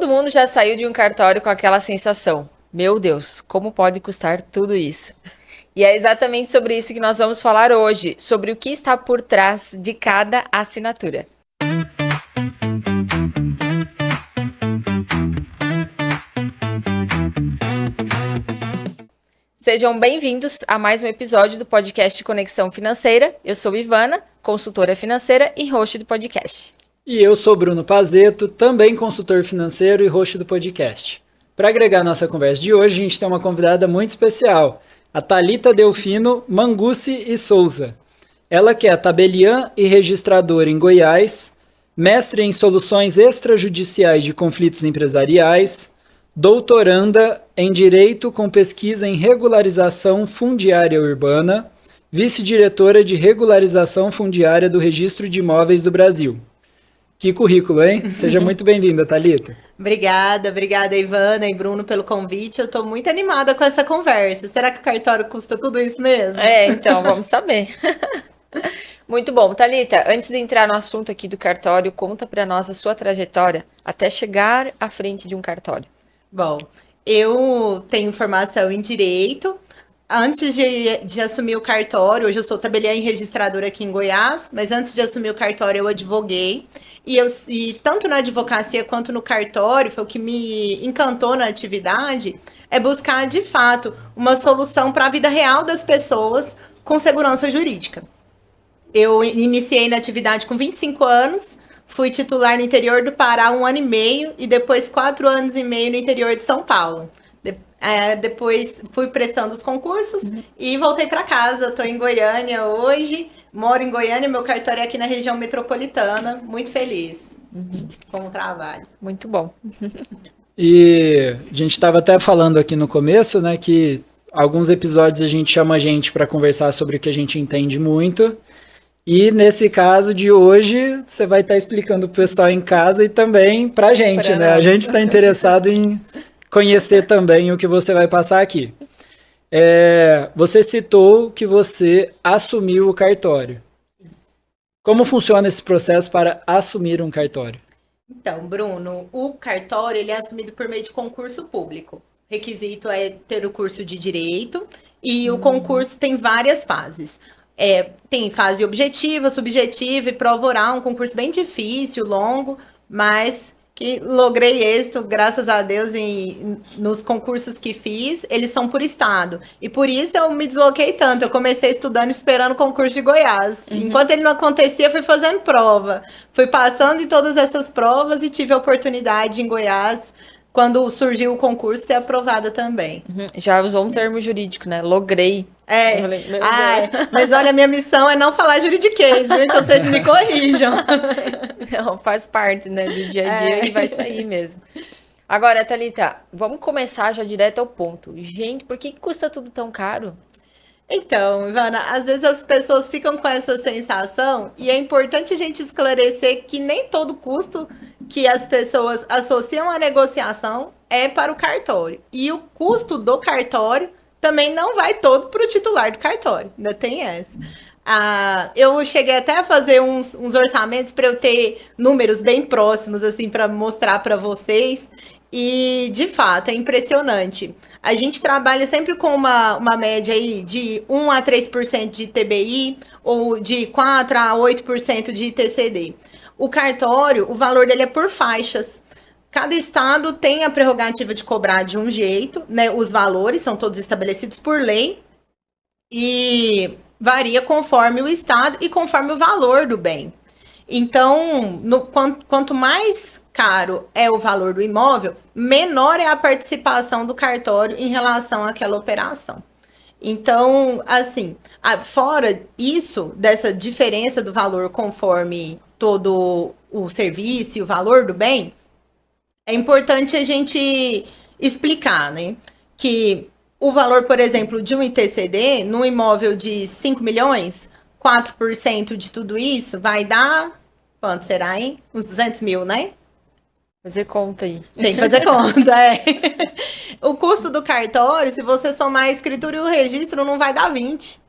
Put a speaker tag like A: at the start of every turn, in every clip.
A: Todo mundo já saiu de um cartório com aquela sensação: meu Deus, como pode custar tudo isso? E é exatamente sobre isso que nós vamos falar hoje, sobre o que está por trás de cada assinatura. Sejam bem-vindos a mais um episódio do podcast Conexão Financeira. Eu sou Ivana, consultora financeira e host do podcast.
B: E eu sou Bruno Pazeto, também consultor financeiro e host do podcast. Para agregar nossa conversa de hoje, a gente tem uma convidada muito especial, a Thalita Delfino Mangucci e Souza. Ela que é tabeliã e registradora em Goiás, mestre em soluções extrajudiciais de conflitos empresariais, doutoranda em Direito com pesquisa em regularização fundiária urbana, vice-diretora de regularização fundiária do Registro de Imóveis do Brasil. Que currículo, hein? Seja muito bem-vinda, Thalita.
C: Obrigada, Ivana e Bruno, pelo convite. Eu estou muito animada com essa conversa. Será que o cartório custa tudo isso mesmo?
A: Então, vamos saber. Muito bom. Thalita, antes de entrar no assunto aqui do cartório, conta para nós a sua trajetória até chegar à frente de um cartório.
C: Bom, eu tenho formação em Direito. Antes de assumir o cartório, hoje eu sou tabeliã e registradora aqui em Goiás, mas antes de assumir o cartório eu advoguei. E tanto na advocacia quanto no cartório, foi o que me encantou na atividade, é buscar, de fato, uma solução para a vida real das pessoas com segurança jurídica. Eu iniciei na atividade com 25 anos, fui titular no interior do Pará 1 ano e meio e depois 4 anos e meio no interior de São Paulo. Depois fui prestando os concursos e voltei para casa. Estou em Goiânia hoje, moro em Goiânia, meu cartório é aqui na região metropolitana. Muito feliz com o trabalho.
A: Muito bom.
B: E a gente estava até falando aqui no começo, né, que alguns episódios a gente chama a gente para conversar sobre o que a gente entende muito. E nesse caso de hoje, você vai estar explicando para o pessoal em casa e também para a gente, né? A gente está interessado em conhecer também o que você vai passar aqui. Você citou que você assumiu o cartório. Como funciona esse processo para assumir um cartório?
C: Então, Bruno, o cartório ele é assumido por meio de concurso público. O requisito é ter o curso de Direito e o concurso tem várias fases. Tem fase objetiva, subjetiva e prova oral, um concurso bem difícil, longo, mas que logrei êxito, graças a Deus, nos concursos que fiz, eles são por estado. E por isso eu me desloquei tanto. Eu comecei estudando, esperando o concurso de Goiás. Enquanto ele não acontecia, fui fazendo prova. Fui passando em todas essas provas e tive a oportunidade em Goiás, quando surgiu o concurso, ser aprovada também.
A: Já usou um termo jurídico, né? Logrei.
C: Mas olha, minha missão é não falar juridiquês, viu? Então vocês me corrijam.
A: Não, faz parte, né, do dia a dia e vai sair mesmo. Agora, Thalita, vamos começar já direto ao ponto. Gente, por que custa tudo tão caro?
C: Então, Ivana, às vezes as pessoas ficam com essa sensação e é importante a gente esclarecer que nem todo custo que as pessoas associam à negociação é para o cartório. E o custo do cartório também não vai todo para o titular do cartório. Ainda tem essa. Eu cheguei até a fazer uns orçamentos para eu ter números bem próximos, assim, para mostrar para vocês. E, de fato, é impressionante. A gente trabalha sempre com uma média aí de 1 a 3% de TBI ou de 4 a 8% de ITCD. O cartório, o valor dele é por faixas. Cada estado tem a prerrogativa de cobrar de um jeito, né? Os valores são todos estabelecidos por lei e varia conforme o estado e conforme o valor do bem. Então, quanto mais caro é o valor do imóvel, menor é a participação do cartório em relação àquela operação. Então, assim, fora isso, dessa diferença do valor conforme todo o serviço e o valor do bem, é importante a gente explicar, né, que o valor, por exemplo, de um ITCD, num imóvel de 5 milhões, 4% de tudo isso vai dar, quanto será, hein? Uns 200 mil, né?
A: Fazer conta aí.
C: Tem que fazer conta, O custo do cartório, se você somar a escritura e o registro, não vai dar 20.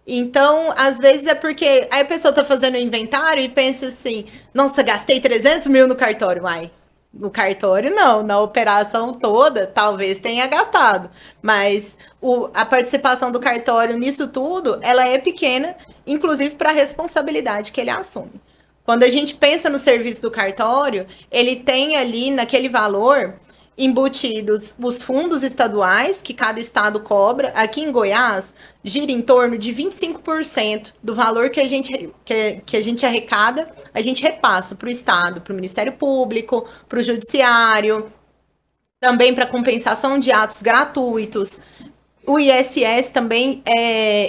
C: Então, às vezes é porque aí a pessoa tá fazendo o inventário e pensa assim, nossa, gastei 300 mil no cartório, ai. No cartório, não. Na operação toda, talvez tenha gastado. Mas a participação do cartório nisso tudo, ela é pequena, inclusive para a responsabilidade que ele assume. Quando a gente pensa no serviço do cartório, ele tem ali, naquele valor, embutidos os fundos estaduais, que cada estado cobra. Aqui em Goiás, gira em torno de 25% do valor que a gente arrecada, a gente repassa para o estado, para o Ministério Público, para o Judiciário, também para compensação de atos gratuitos. O ISS também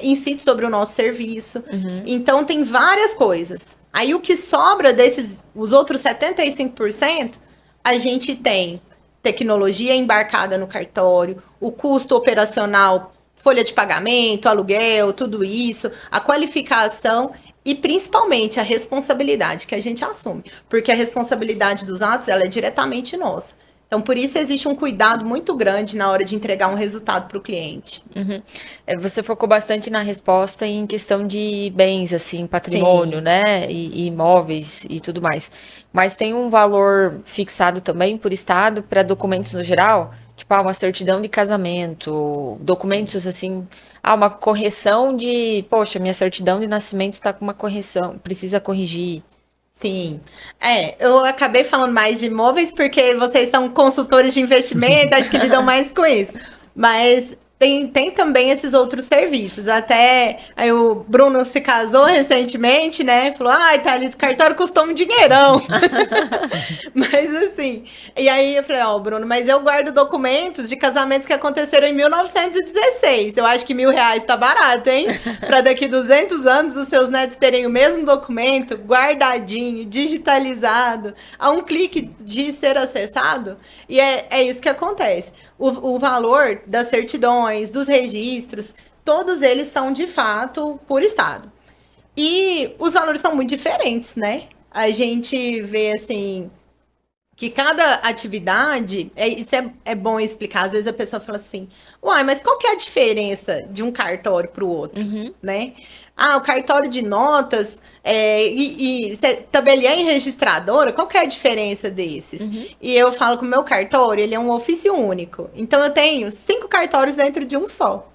C: incide sobre o nosso serviço. Então, tem várias coisas. Aí, o que sobra os outros 75%, a gente tem tecnologia embarcada no cartório, o custo operacional, folha de pagamento, aluguel, tudo isso, a qualificação e principalmente a responsabilidade que a gente assume, porque a responsabilidade dos atos, ela é diretamente nossa. Então, por isso existe um cuidado muito grande na hora de entregar um resultado para o cliente.
A: Você focou bastante na resposta em questão de bens, assim, patrimônio,
C: Sim.
A: né? E imóveis e tudo mais. Mas tem um valor fixado também por estado para documentos no geral? Tipo, uma certidão de casamento, documentos assim, uma correção poxa, minha certidão de nascimento está com uma correção, precisa corrigir.
C: Sim. Eu acabei falando mais de imóveis porque vocês são consultores de investimento, acho que lidam mais com isso. Mas tem também esses outros serviços. Até aí o Bruno se casou recentemente, né? Falou, Thalita, o cartório custou um dinheirão. Mas assim, e aí eu falei, Bruno, mas eu guardo documentos de casamentos que aconteceram em 1916. Eu acho que R$1.000 tá barato, hein? Para daqui 200 anos os seus netos terem o mesmo documento, guardadinho, digitalizado, a um clique de ser acessado. E é isso que acontece. O valor das certidões, dos registros, todos eles são de fato por estado. E os valores são muito diferentes, né? A gente vê assim que cada atividade, isso é bom explicar. Às vezes a pessoa fala assim, mas qual que é a diferença de um cartório para o outro, né? O cartório de notas e tabeliã e registradora, qual que é a diferença desses? E eu falo que o meu cartório, ele é um ofício único. Então, eu tenho 5 cartórios dentro de um só.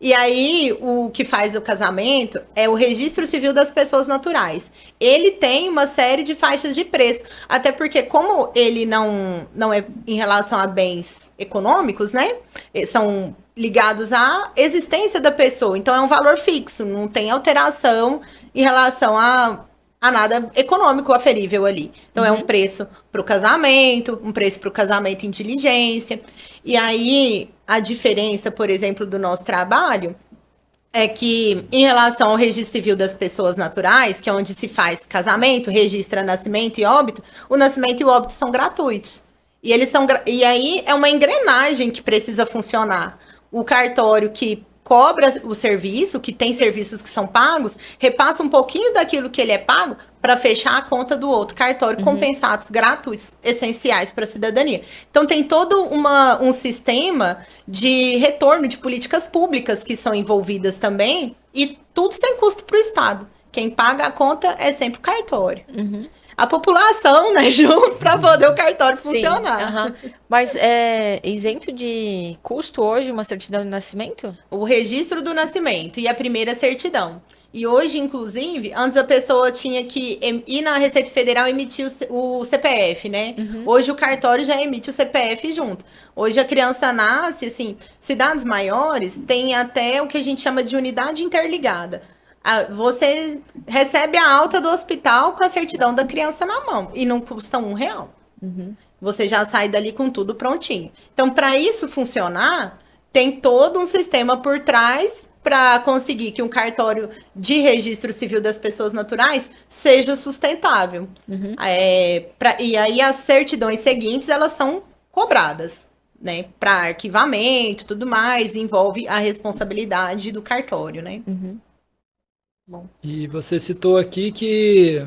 C: E aí, o que faz o casamento é o registro civil das pessoas naturais. Ele tem uma série de faixas de preço. Até porque, como ele não é em relação a bens econômicos, né? São ligados à existência da pessoa. Então, é um valor fixo. Não tem alteração em relação a nada econômico aferível ali. Então, é um preço para o casamento, um preço para o casamento em diligência. E aí, a diferença, por exemplo, do nosso trabalho é que, em relação ao registro civil das pessoas naturais, que é onde se faz casamento, registra nascimento e óbito, o nascimento e o óbito são gratuitos. E aí é uma engrenagem que precisa funcionar. O cartório que cobra o serviço, que tem serviços que são pagos, repassa um pouquinho daquilo que ele é pago para fechar a conta do outro cartório, compensados gratuitos, essenciais para a cidadania. Então, tem todo um sistema de retorno de políticas públicas que são envolvidas também, e tudo sem custo para o Estado. Quem paga a conta é sempre o cartório. A população, né, junto, para poder o cartório funcionar.
A: Mas é isento de custo hoje uma certidão de nascimento?
C: O registro do nascimento e a primeira certidão. E hoje, inclusive, antes a pessoa tinha que ir na Receita Federal e emitir o CPF, né? Hoje o cartório já emite o CPF junto. Hoje a criança nasce, assim, cidades maiores têm até o que a gente chama de unidade interligada. Você recebe a alta do hospital com a certidão da criança na mão e não custa R$1. Você já sai dali com tudo prontinho. Então, para isso funcionar, tem todo um sistema por trás para conseguir que um cartório de registro civil das pessoas naturais seja sustentável. E aí as certidões seguintes, elas são cobradas, né? Para arquivamento e tudo mais, envolve a responsabilidade do cartório, né?
B: Bom. E você citou aqui que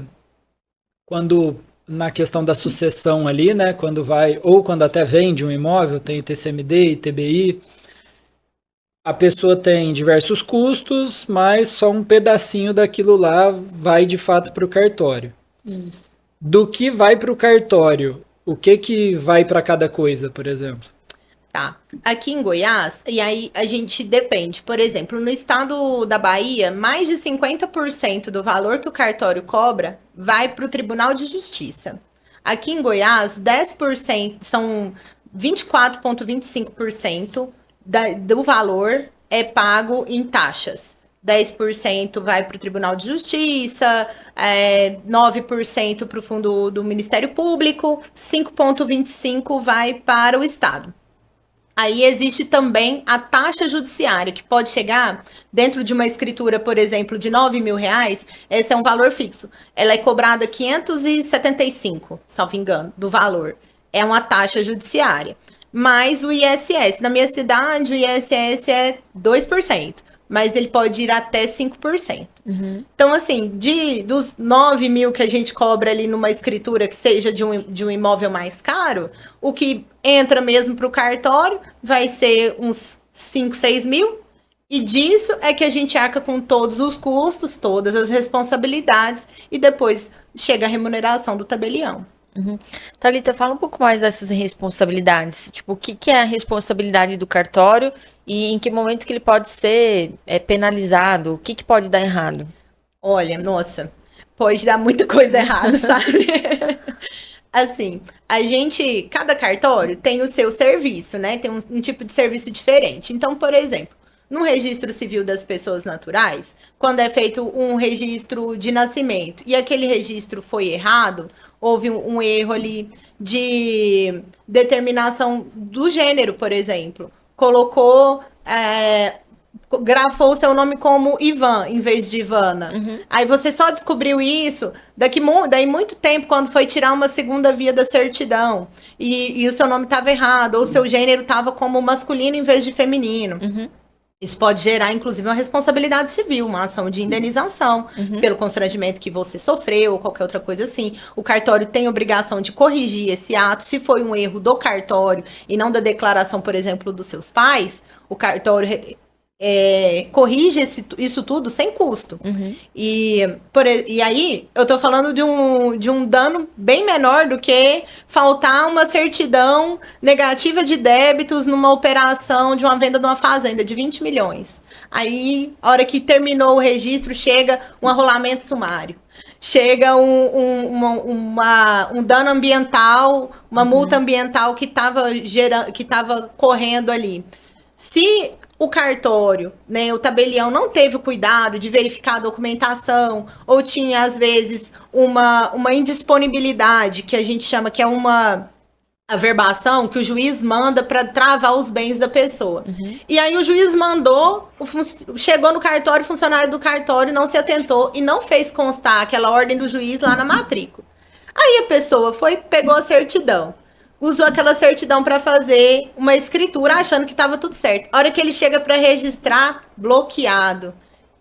B: quando na questão da sucessão ali, né, quando vai, ou quando até vende um imóvel, tem TCMD, ITBI, a pessoa tem diversos custos, mas só um pedacinho daquilo lá vai de fato para o cartório.
C: Isso.
B: Do que vai para o cartório o que vai para cada coisa, por exemplo?
C: Tá. Aqui em Goiás, e aí a gente depende. Por exemplo, no estado da Bahia, mais de 50% do valor que o cartório cobra vai para o Tribunal de Justiça. Aqui em Goiás, 10% são 24,25% do valor é pago em taxas. 10% vai para o Tribunal de Justiça, 9% para o Fundo do Ministério Público, 5,25% vai para o Estado. Aí existe também a taxa judiciária, que pode chegar dentro de uma escritura, por exemplo, de R$9.000, esse é um valor fixo. Ela é cobrada 575, salvo engano, do valor. É uma taxa judiciária. Mais o ISS. Na minha cidade, o ISS é 2%, mas ele pode ir até 5%. Uhum. Então, assim, dos 9.000 que a gente cobra ali numa escritura que seja de um imóvel mais caro, o que entra mesmo para o cartório vai ser uns 5, 6 mil. E disso é que a gente arca com todos os custos, todas as responsabilidades, e depois chega a remuneração do tabelião.
A: Uhum. Thalita, fala um pouco mais dessas responsabilidades. Tipo, o que é a responsabilidade do cartório e em que momento que ele pode ser penalizado? O que pode dar errado?
C: Olha, nossa, pode dar muita coisa errada, sabe? Assim, cada cartório tem o seu serviço, né? Tem um tipo de serviço diferente. Então, por exemplo, no registro civil das pessoas naturais, quando é feito um registro de nascimento e aquele registro foi errado, houve um erro ali de determinação do gênero, por exemplo. Grafou o seu nome como Ivan, em vez de Ivana. Uhum. Aí você só descobriu isso daí muito tempo, quando foi tirar uma segunda via da certidão. E o seu nome estava errado, ou o seu gênero estava como masculino em vez de feminino. Uhum. Isso pode gerar, inclusive, uma responsabilidade civil, uma ação de indenização pelo constrangimento que você sofreu ou qualquer outra coisa assim. O cartório tem obrigação de corrigir esse ato. Se foi um erro do cartório e não da declaração, por exemplo, dos seus pais, o cartório corrige isso tudo sem custo. Uhum. E aí, eu tô falando de um dano bem menor do que faltar uma certidão negativa de débitos numa operação de uma venda de uma fazenda de 20 milhões. Aí, a hora que terminou o registro, chega um arrolamento sumário. Chega um dano ambiental, uma multa ambiental que estava correndo ali. Se o cartório, né, o tabelião não teve o cuidado de verificar a documentação, ou tinha, às vezes, uma indisponibilidade, que a gente chama que é uma averbação, que o juiz manda para travar os bens da pessoa. Uhum. E aí o juiz mandou, chegou no cartório, o funcionário do cartório não se atentou e não fez constar aquela ordem do juiz lá na matrícula. Aí a pessoa pegou a certidão, usou aquela certidão para fazer uma escritura achando que estava tudo certo. A hora que ele chega para registrar, bloqueado.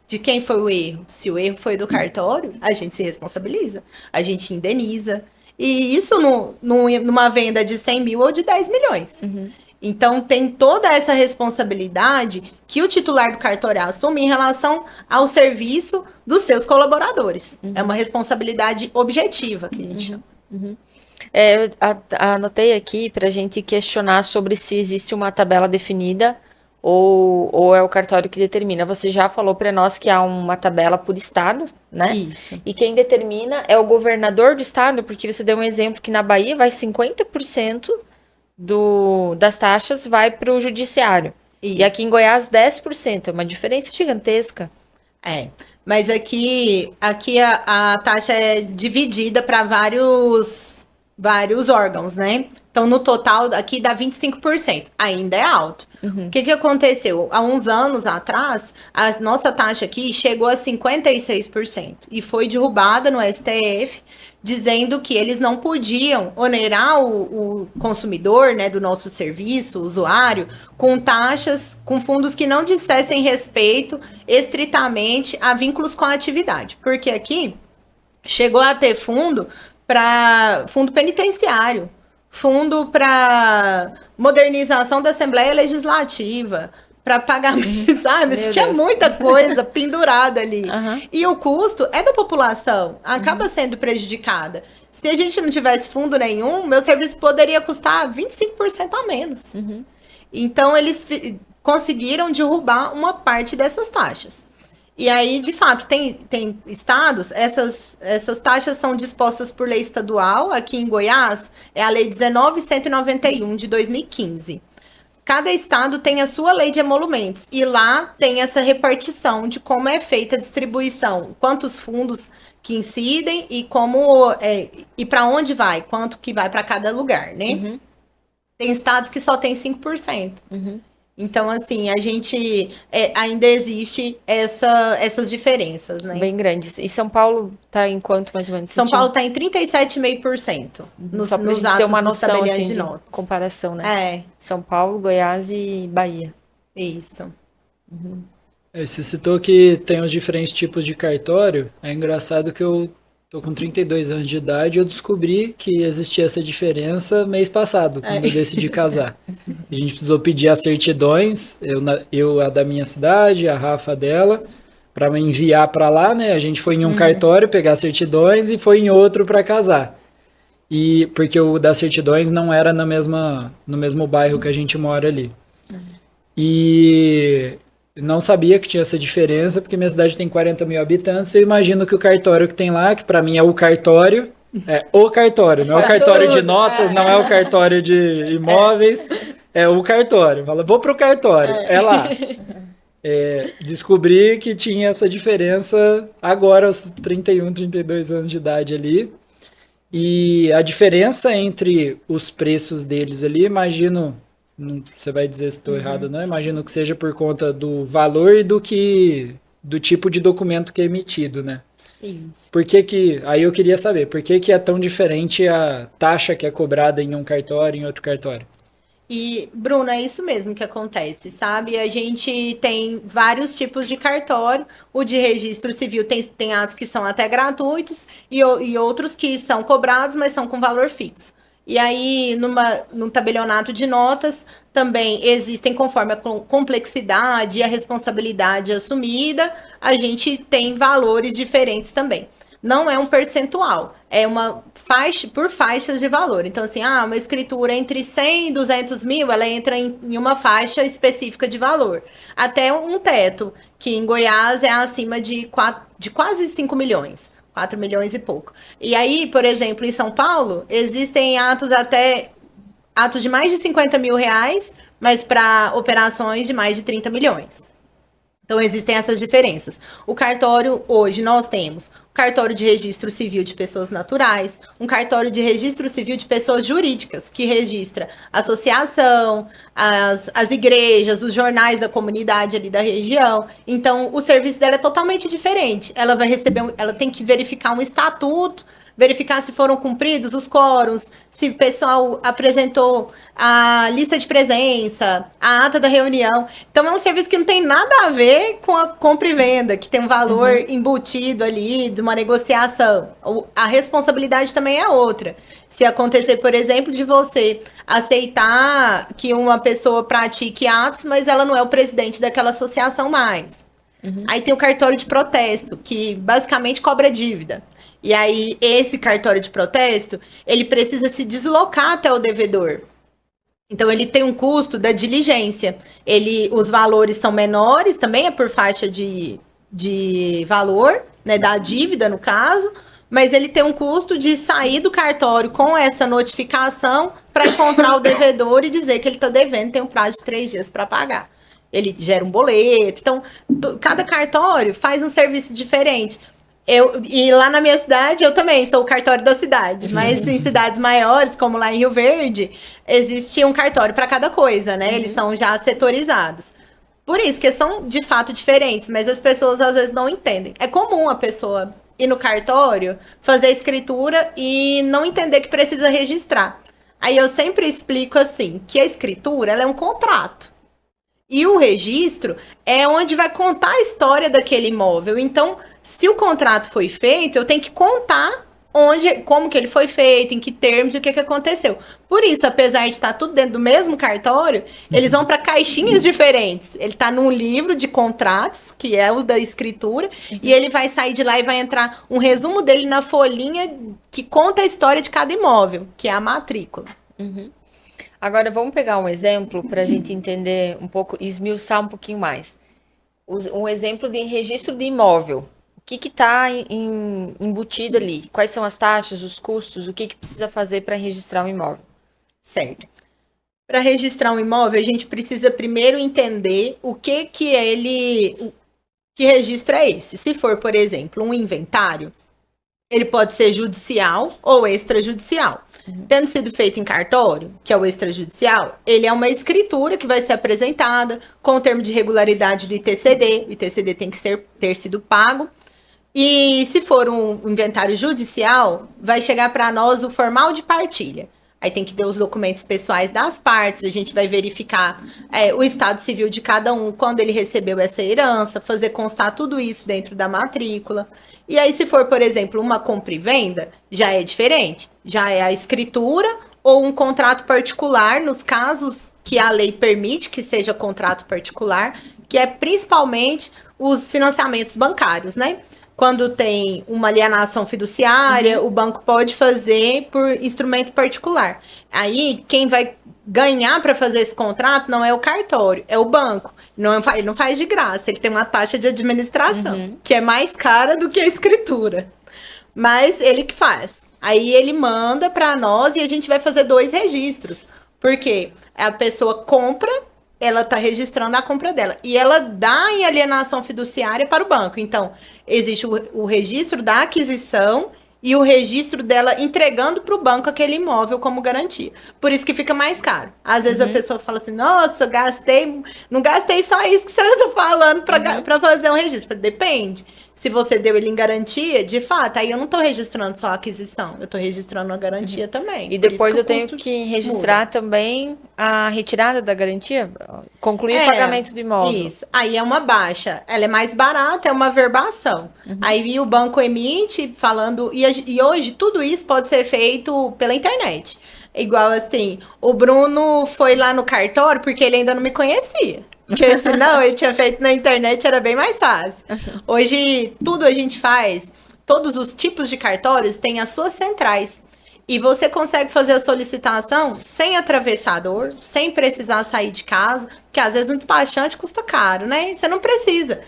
C: De quem foi o erro? Se o erro foi do cartório, a gente se responsabiliza, a gente indeniza. E isso numa venda de 100 mil ou de 10 milhões. Uhum. Então, tem toda essa responsabilidade que o titular do cartório assume em relação ao serviço dos seus colaboradores. Uhum. É uma responsabilidade objetiva que a gente chama.
A: Uhum. Eu anotei aqui para a gente questionar sobre se existe uma tabela definida ou é o cartório que determina. Você já falou para nós que há uma tabela por estado, né?
C: Isso.
A: E quem determina é o governador do estado, porque você deu um exemplo que na Bahia vai 50% das taxas vai para o judiciário. Isso. E aqui em Goiás 10%, é uma diferença gigantesca.
C: Mas aqui a taxa é dividida para vários órgãos, né? Então, no total, aqui dá 25%. Ainda é alto. Uhum. O que aconteceu? Há uns anos atrás, a nossa taxa aqui chegou a 56%. E foi derrubada no STF, dizendo que eles não podiam onerar o consumidor, né, do nosso serviço, o usuário, com taxas, com fundos que não dissessem respeito estritamente a vínculos com a atividade. Porque aqui chegou a ter fundo penitenciário, fundo para modernização da Assembleia Legislativa, para pagamento, sabe? Tinha muita coisa pendurada ali. Uhum. E o custo é da população, acaba sendo prejudicada. Se a gente não tivesse fundo nenhum, meu serviço poderia custar 25% a menos. Então, eles conseguiram derrubar uma parte dessas taxas. E aí, de fato, tem estados, essas taxas são dispostas por lei estadual. Aqui em Goiás, é a Lei 19.191, de 2015. Cada estado tem a sua lei de emolumentos. E lá tem essa repartição de como é feita a distribuição, quantos fundos que incidem e como e para onde vai, quanto que vai para cada lugar, né? Tem estados que só tem 5%. Então, assim, a gente ainda existe essas diferenças, né?
A: Bem grandes. E São Paulo está em quanto, mais ou menos?
C: São Paulo está em 37,5%
A: Só para a gente ter uma noção assim, de comparação, né? São Paulo, Goiás e Bahia.
C: Isso.
B: Você citou que tem os diferentes tipos de cartório. É engraçado que eu tô com 32 anos de idade e eu descobri que existia essa diferença mês passado, quando eu decidi casar. A gente precisou pedir as certidões, eu a da minha cidade, a Rafa dela, para enviar para lá, né? A gente foi em um cartório pegar certidões e foi em outro para casar. E porque o das certidões não era no mesmo bairro que a gente mora ali. E não sabia que tinha essa diferença, porque minha cidade tem 40 mil habitantes. Eu imagino que o cartório que tem lá, que para mim é o cartório, não é o cartório de notas, não é o cartório de imóveis, é o cartório. Fala, vou pro cartório, é lá. Descobri que tinha essa diferença agora, aos 31, 32 anos de idade ali. E a diferença entre os preços deles ali, imagino, você vai dizer se estou errado ou não, imagino que seja por conta do valor e do tipo de documento que é emitido, né?
C: Isso.
B: Aí eu queria saber, por que é tão diferente a taxa que é cobrada em um cartório e em outro cartório?
C: E, Bruno, é isso mesmo que acontece, sabe? A gente tem vários tipos de cartório. O de registro civil tem atos que são até gratuitos e outros que são cobrados, mas são com valor fixo. E aí, num tabelionato de notas, também existem, conforme a complexidade e a responsabilidade assumida, a gente tem valores diferentes também. Não é um percentual, é uma faixa por faixas de valor. Então, assim, uma escritura entre 100 e 200 mil, ela entra em uma faixa específica de valor. Até um teto, que em Goiás é acima de quase 5 milhões. 4 milhões e pouco. E aí, por exemplo, em São Paulo, existem atos de mais de 50 mil reais, mas para operações de mais de 30 milhões. Então, existem essas diferenças. O cartório, hoje, nós temos o cartório de registro civil de pessoas naturais, um cartório de registro civil de pessoas jurídicas, que registra a associação, as igrejas, os jornais da comunidade ali da região. Então, o serviço dela é totalmente diferente. Ela ela tem que verificar um estatuto, verificar se foram cumpridos os quórums, se o pessoal apresentou a lista de presença, a ata da reunião. Então, é um serviço que não tem nada a ver com a compra e venda, que tem um valor embutido ali de uma negociação. A responsabilidade também é outra. Se acontecer, por exemplo, de você aceitar que uma pessoa pratique atos, mas ela não é o presidente daquela associação mais. Aí tem o cartório de protesto, que basicamente cobra dívida. E aí, esse cartório de protesto, ele precisa se deslocar até o devedor. Então, ele tem um custo da diligência. Os valores são menores, também é por faixa de valor, né, da dívida, no caso, mas ele tem um custo de sair do cartório com essa notificação para encontrar o devedor e dizer que ele está devendo, tem um prazo de 3 dias para pagar. Ele gera um boleto. Então, cada cartório faz um serviço diferente. E lá na minha cidade, eu também sou o cartório da cidade, mas em cidades maiores, como lá em Rio Verde, existe um cartório para cada coisa, né? Eles são já setorizados. Por isso, que são de fato diferentes, mas as pessoas às vezes não entendem. É comum a pessoa ir no cartório, fazer a escritura e não entender que precisa registrar. Aí eu sempre explico assim, que a escritura, ela é um contrato. E o registro é onde vai contar a história daquele imóvel. Então, se o contrato foi feito, eu tenho que contar como que ele foi feito, em que termos e o que aconteceu. Por isso, apesar de estar tudo dentro do mesmo cartório, eles vão para caixinhas diferentes. Ele está num livro de contratos, que é o da escritura, e ele vai sair de lá e vai entrar um resumo dele na folhinha que conta a história de cada imóvel, que é a matrícula.
A: Agora, vamos pegar um exemplo para a gente entender um pouco, esmiuçar um pouquinho mais. Um exemplo de registro de imóvel. O que está embutido ali? Quais são as taxas, os custos? O que precisa fazer para registrar um imóvel?
C: Certo. Para registrar um imóvel, a gente precisa primeiro entender que registro é esse. Se for, por exemplo, um inventário, ele pode ser judicial ou extrajudicial. Tendo sido feito em cartório, que é o extrajudicial, ele é uma escritura que vai ser apresentada com o termo de regularidade do ITCD. O ITCD tem que ter sido pago. E se for um inventário judicial, vai chegar para nós o formal de partilha. Aí tem que ter os documentos pessoais das partes, a gente vai verificar o estado civil de cada um, quando ele recebeu essa herança, fazer constar tudo isso dentro da matrícula. E aí, se for, por exemplo, uma compra e venda, já é diferente. Já é a escritura ou um contrato particular, nos casos que a lei permite que seja contrato particular, que é principalmente os financiamentos bancários, né? Quando tem uma alienação fiduciária, o banco pode fazer por instrumento particular. Aí, quem vai ganhar para fazer esse contrato não é o cartório, é o banco. Ele não faz de graça, ele tem uma taxa de administração, que é mais cara do que a escritura. Mas ele que faz. Aí ele manda para nós e a gente vai fazer 2 registros. Porque a pessoa compra, ela está registrando a compra dela. E ela dá em alienação fiduciária para o banco. Então, existe o registro da aquisição e o registro dela entregando para o banco aquele imóvel como garantia. Por isso que fica mais caro. Às vezes a pessoa fala assim, nossa, não gastei só isso que você está falando para fazer um registro. Depende. Se você deu ele em garantia, de fato, aí eu não estou registrando só a aquisição, eu estou registrando a garantia também.
A: E depois eu tenho que registrar também a retirada da garantia? Concluir o pagamento do imóvel.
C: Isso. Aí é uma baixa. Ela é mais barata, é uma verbação. Aí o banco emite falando... E hoje tudo isso pode ser feito pela internet. Igual assim, o Bruno foi lá no cartório porque ele ainda não me conhecia. Porque senão ele tinha feito na internet, era bem mais fácil. Hoje, tudo a gente faz, todos os tipos de cartórios têm as suas centrais. E você consegue fazer a solicitação sem atravessador, sem precisar sair de casa, porque às vezes um despachante custa caro, né? Você não precisa.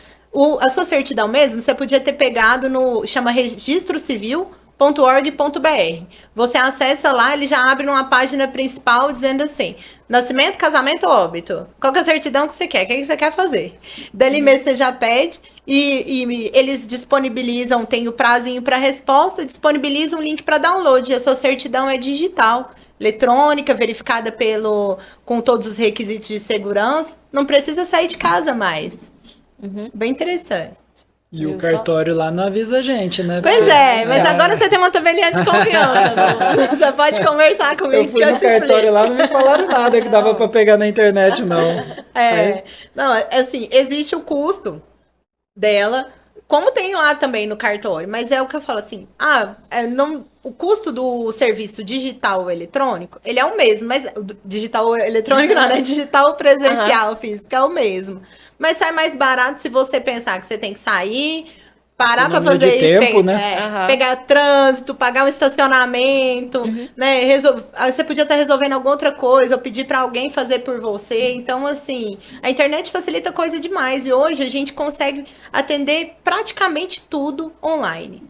C: A sua certidão mesmo, você podia ter pegado chama registrocivil.org.br. Você acessa lá, ele já abre numa página principal dizendo assim, nascimento, casamento ou óbito. Qual que é a certidão que você quer? O que você quer fazer? Dali mesmo você já pede e eles disponibilizam, tem o prazinho para resposta, disponibilizam um link para download. E a sua certidão é digital, eletrônica, verificada com todos os requisitos de segurança. Não precisa sair de casa mais. Bem interessante.
B: E o cartório lá não avisa a gente, né?
C: Pois mas agora você tem uma tabelinha de confiança. Você pode conversar comigo.
B: Eu fui no cartório lá, não me falaram nada que dava para pegar na internet, não.
C: Não, assim, existe o custo dela, como tem lá também no cartório, mas é o que eu falo assim, o custo do serviço digital ou eletrônico, ele é o mesmo, mas digital ou eletrônico não, né? Digital ou presencial, físico, é o mesmo. Mas sai mais barato se você pensar que você tem que sair, parar para fazer isso,
B: tempo, né?
C: Pegar trânsito, pagar um estacionamento, né? Você podia estar resolvendo alguma outra coisa, ou pedir para alguém fazer por você. Então, assim, a internet facilita coisa demais. E hoje a gente consegue atender praticamente tudo online.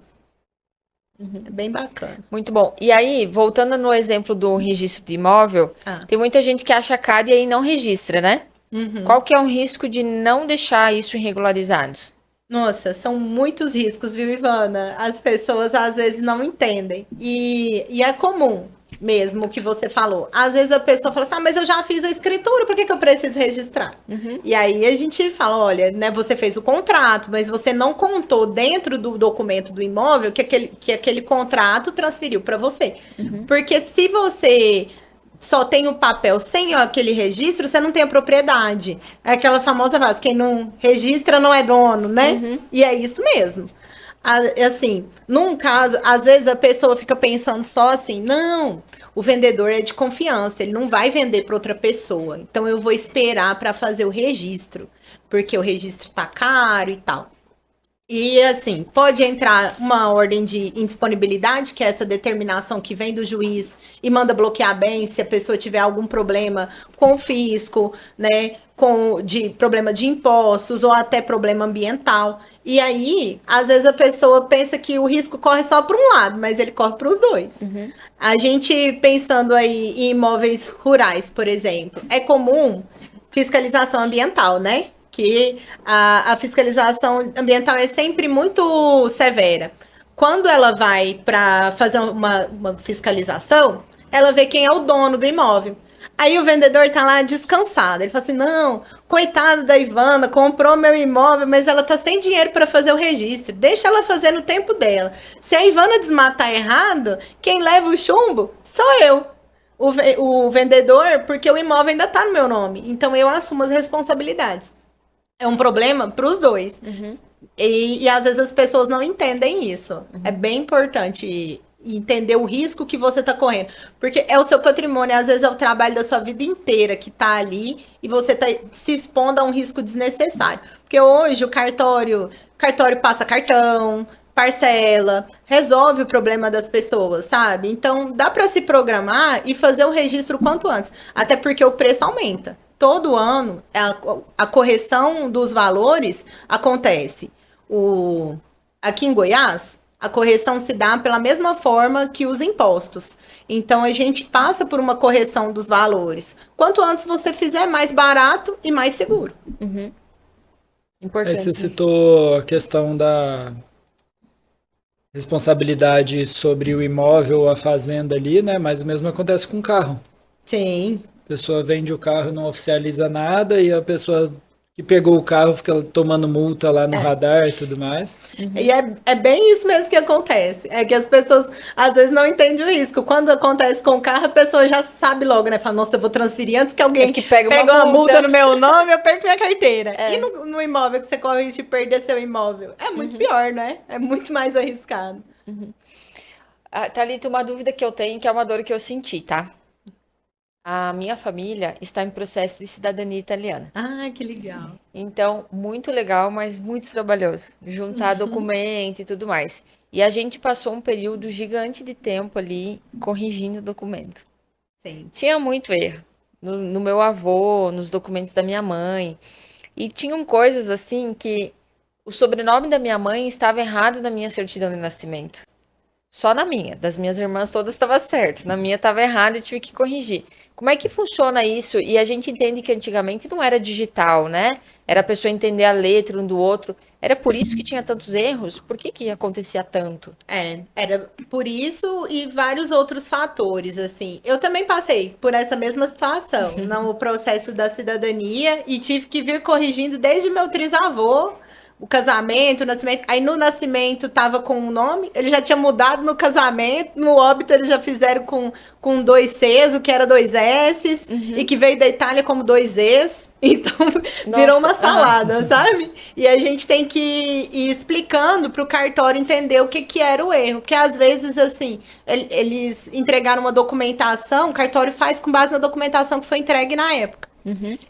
C: É bem bacana.
A: Muito bom. E aí, voltando no exemplo do registro de imóvel, tem muita gente que acha caro e aí não registra, né? Qual que é um risco de não deixar isso irregularizado?
C: Nossa, são muitos riscos, viu, Ivana? As pessoas às vezes não entendem. E é comum mesmo o que você falou. Às vezes a pessoa fala assim, mas eu já fiz a escritura, por que eu preciso registrar? E aí a gente fala, olha, né, você fez o contrato, mas você não contou dentro do documento do imóvel que aquele contrato transferiu para você. Porque se você só tem o papel sem aquele registro, você não tem a propriedade. É aquela famosa frase, quem não registra não é dono, né? E é isso mesmo. Assim, num caso, às vezes a pessoa fica pensando só assim, não, o vendedor é de confiança, ele não vai vender para outra pessoa. Então eu vou esperar para fazer o registro, porque o registro tá caro e tal. E assim, pode entrar uma ordem de indisponibilidade, que é essa determinação que vem do juiz e manda bloquear bens se a pessoa tiver algum problema com o fisco, né, de problema de impostos ou até problema ambiental. E aí, às vezes a pessoa pensa que o risco corre só para um lado, mas ele corre para os dois. A gente pensando aí em imóveis rurais, por exemplo, é comum fiscalização ambiental, né? Que a fiscalização ambiental é sempre muito severa. Quando ela vai para fazer uma fiscalização, ela vê quem é o dono do imóvel. Aí o vendedor tá lá descansado. Ele fala assim, não, coitada da Ivana, comprou meu imóvel, mas ela tá sem dinheiro para fazer o registro. Deixa ela fazer no tempo dela. Se a Ivana desmatar errado, quem leva o chumbo sou eu. O vendedor, porque o imóvel ainda tá no meu nome. Então eu assumo as responsabilidades. É um problema para os dois. E às vezes as pessoas não entendem isso. É bem importante entender o risco que você está correndo. Porque é o seu patrimônio, às vezes é o trabalho da sua vida inteira que está ali e você está se expondo a um risco desnecessário. Porque hoje o cartório passa cartão, parcela, resolve o problema das pessoas, sabe? Então dá para se programar e fazer o registro quanto antes. Até porque o preço aumenta. Todo ano, a correção dos valores acontece. Aqui em Goiás, a correção se dá pela mesma forma que os impostos. Então, a gente passa por uma correção dos valores. Quanto antes você fizer, mais barato e mais seguro.
B: Importante. Aí você citou a questão da responsabilidade sobre o imóvel ou a fazenda ali, né? Mas o mesmo acontece com o carro.
C: Sim.
B: A pessoa vende o carro, não oficializa nada e a pessoa que pegou o carro fica tomando multa lá no radar e tudo mais.
C: E é bem isso mesmo que acontece. É que as pessoas às vezes não entendem o risco. Quando acontece com o carro, a pessoa já sabe logo, né? Fala, nossa, eu vou transferir antes que alguém pegue uma multa no meu nome, eu perco minha carteira. E no imóvel que você corre o risco de perder seu imóvel? É muito pior, né? É muito mais arriscado.
A: Thalita, uma dúvida que eu tenho, que é uma dor que eu senti, tá? A minha família está em processo de cidadania italiana.
C: Ah, que legal.
A: Então, muito legal, mas muito trabalhoso. Juntar documento e tudo mais. E a gente passou um período gigante de tempo ali corrigindo o documento.
C: Sim.
A: Tinha muito erro. No meu avô, nos documentos da minha mãe. E tinham coisas assim que o sobrenome da minha mãe estava errado na minha certidão de nascimento. Só na minha. Das minhas irmãs todas estava certo. Na minha estava errado e tive que corrigir. Como é que funciona isso? E a gente entende que antigamente não era digital, né? Era a pessoa entender a letra um do outro. Era por isso que tinha tantos erros? Por que acontecia tanto?
C: Era por isso e vários outros fatores, assim. Eu também passei por essa mesma situação no processo da cidadania e tive que vir corrigindo desde meu trisavô, o casamento, o nascimento. Aí no nascimento tava com um nome, ele já tinha mudado no casamento, no óbito eles já fizeram com 2 Cs, o que era 2 Ss, e que veio da Itália como 2 Es. Então, virou uma salada, sabe? E a gente tem que ir explicando para o cartório entender o que era o erro. Porque às vezes, assim, eles entregaram uma documentação, o cartório faz com base na documentação que foi entregue na época.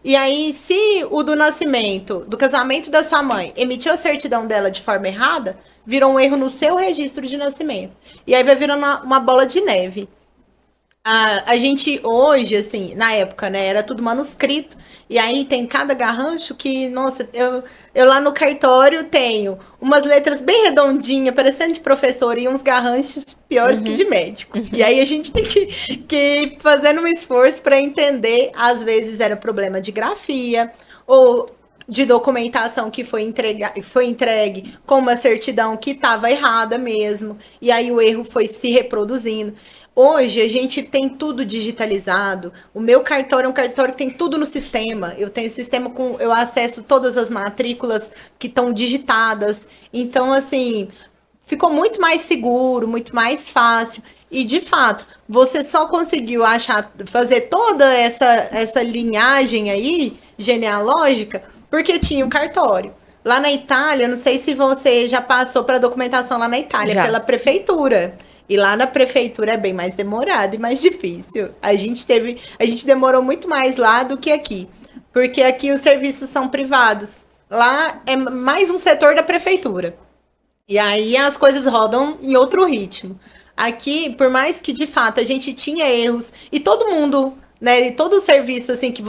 C: E aí, se o do nascimento, do casamento da sua mãe, emitiu a certidão dela de forma errada, virou um erro no seu registro de nascimento. E aí vai virando uma bola de neve. A gente hoje, assim, na época, né, era tudo manuscrito, e aí tem cada garrancho que, nossa, eu lá no cartório tenho umas letras bem redondinhas, parecendo de professor, e uns garranchos piores que de médico. E aí a gente tem que ir fazendo um esforço para entender, às vezes era problema de grafia, ou de documentação que foi entregue com uma certidão que estava errada mesmo, e aí o erro foi se reproduzindo. Hoje a gente tem tudo digitalizado. O meu cartório é um cartório que tem tudo no sistema. Eu tenho sistema eu acesso todas as matrículas que estão digitadas. Então, assim, ficou muito mais seguro, muito mais fácil. E, de fato, você só conseguiu fazer toda essa linhagem aí, genealógica, porque tinha o cartório. Lá na Itália, não sei se você já passou para documentação lá na Itália,
A: Já.
C: pela prefeitura. E lá na prefeitura é bem mais demorado e mais difícil. A gente demorou muito mais lá do que aqui. Porque aqui os serviços são privados. Lá é mais um setor da prefeitura. E aí as coisas rodam em outro ritmo. Aqui, por mais que de fato a gente tinha erros, e todo mundo, né, e todo o serviço assim que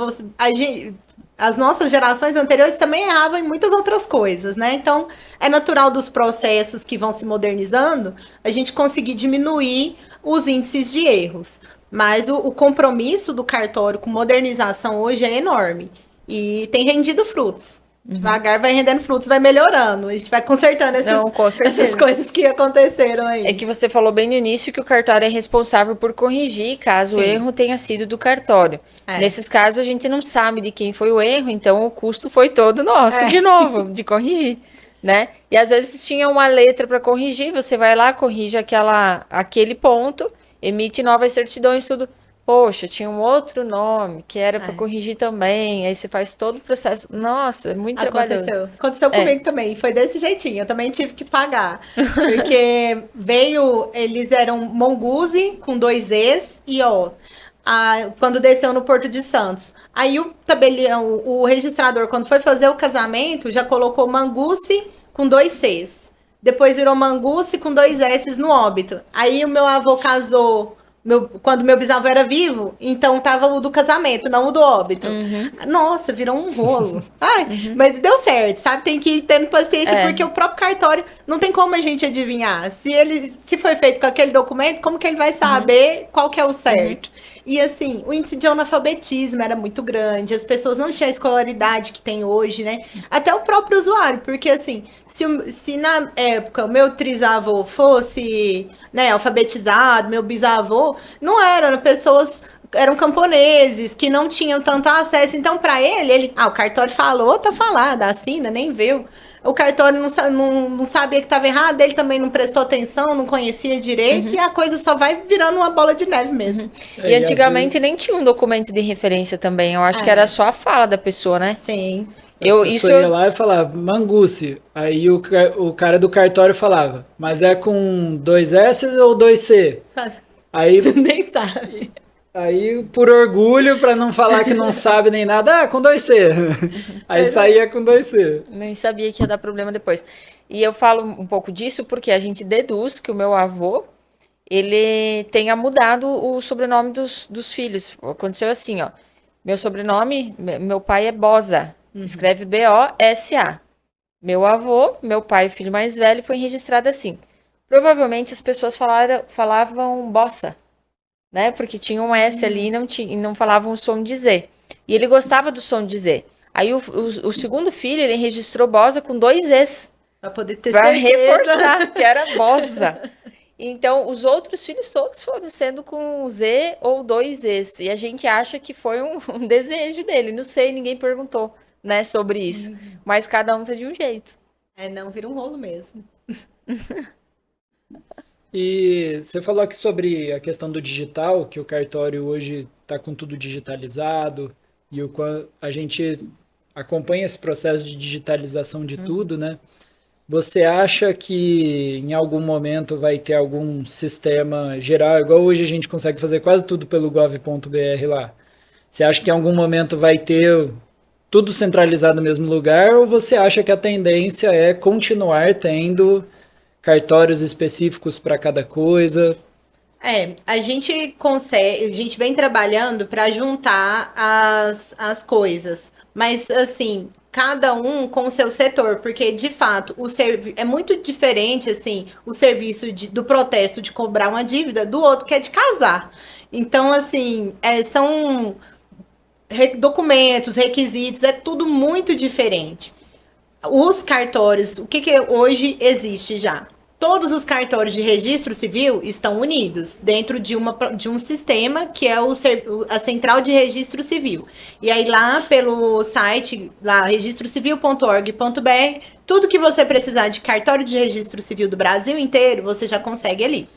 C: as nossas gerações anteriores também erravam em muitas outras coisas, né? Então, é natural dos processos que vão se modernizando, a gente conseguir diminuir os índices de erros. Mas o compromisso do cartório com modernização hoje é enorme e tem rendido frutos. Devagar vai rendendo frutos, vai melhorando. A gente vai consertando essas coisas que aconteceram aí.
A: É que você falou bem no início que o cartório é responsável por corrigir caso o erro tenha sido do cartório. Nesses casos, a gente não sabe de quem foi o erro, então o custo foi todo nosso, de novo, de corrigir, né? E às vezes tinha uma letra para corrigir, você vai lá, corrige aquele ponto, emite novas certidões, tudo. Poxa, tinha um outro nome que era para corrigir também. Aí você faz todo o processo. Nossa, é muito trabalhoso.
C: Aconteceu comigo também. Foi desse jeitinho. Eu também tive que pagar. Porque eles eram Monguzi com 2 Es e O. Quando desceu no Porto de Santos. Aí o tabelião, o registrador, quando foi fazer o casamento, já colocou Manguce com 2 Cs. Depois virou Manguce com 2 S's no óbito. Aí o meu avô casou. Quando meu bisavô era vivo, então tava o do casamento, não o do óbito. Nossa, virou um rolo. Mas deu certo, sabe? Tem que ir tendo paciência, porque o próprio cartório não tem como a gente adivinhar. Se foi feito com aquele documento, como que ele vai saber qual que é o certo? E assim, o índice de analfabetismo era muito grande, as pessoas não tinham a escolaridade que tem hoje, né? Até o próprio usuário, porque assim, se na época o meu trisavô fosse, né, alfabetizado, meu bisavô, não eram pessoas, eram camponeses que não tinham tanto acesso. Então, para ele, o cartório falou, tá falado, assina, nem viu. O cartório não sabia que estava errado, ele também não prestou atenção, não conhecia direito, e a coisa só vai virando uma bola de neve mesmo.
A: E antigamente nem tinha um documento de referência também, eu acho que era só a fala da pessoa, né?
C: Sim.
B: Eu ia lá e falava, Manguce, aí o cara do cartório falava, mas é com 2 S ou 2 C? Aí
C: nem sabe.
B: Aí, por orgulho, para não falar que não sabe nem nada, com 2 C. Aí saía com 2 C.
A: Nem sabia que ia dar problema depois. E eu falo um pouco disso porque a gente deduz que o meu avô, ele tenha mudado o sobrenome dos filhos. Aconteceu assim, ó. Meu sobrenome, meu pai é Bosa. Escreve B-O-S-A. Meu avô, meu pai, filho mais velho, foi registrado assim. Provavelmente as pessoas falavam Bossa, né? Porque tinha um S ali e não falavam o som de Z. E ele gostava do som de Z. Aí o segundo filho, ele registrou Bosa com 2 Es.
C: Pra poder ter
A: pra
C: certeza.
A: reforçar que era Bosa. Então, os outros filhos todos foram sendo com Z ou 2 Es. E a gente acha que foi um desejo dele. Não sei, ninguém perguntou, né, sobre isso. Mas cada um tá de um jeito.
C: Não, vira um rolo mesmo.
B: E você falou aqui sobre a questão do digital, que o cartório hoje está com tudo digitalizado, e a gente acompanha esse processo de digitalização de tudo, né? Você acha que em algum momento vai ter algum sistema geral, igual hoje a gente consegue fazer quase tudo pelo gov.br lá? Você acha que em algum momento vai ter tudo centralizado no mesmo lugar, ou você acha que a tendência é continuar tendo cartórios específicos para cada coisa?
C: A gente vem trabalhando para juntar as coisas, mas assim, cada um com o seu setor, porque de fato é muito diferente assim, o serviço do protesto de cobrar uma dívida do outro que é de casar. Então, assim, são documentos, requisitos, é tudo muito diferente. Os cartórios, o que hoje existe já? Todos os cartórios de registro civil estão unidos dentro de um sistema que é a Central de Registro Civil. E aí lá pelo site, lá registrocivil.org.br, tudo que você precisar de cartório de registro civil do Brasil inteiro, você já consegue ali.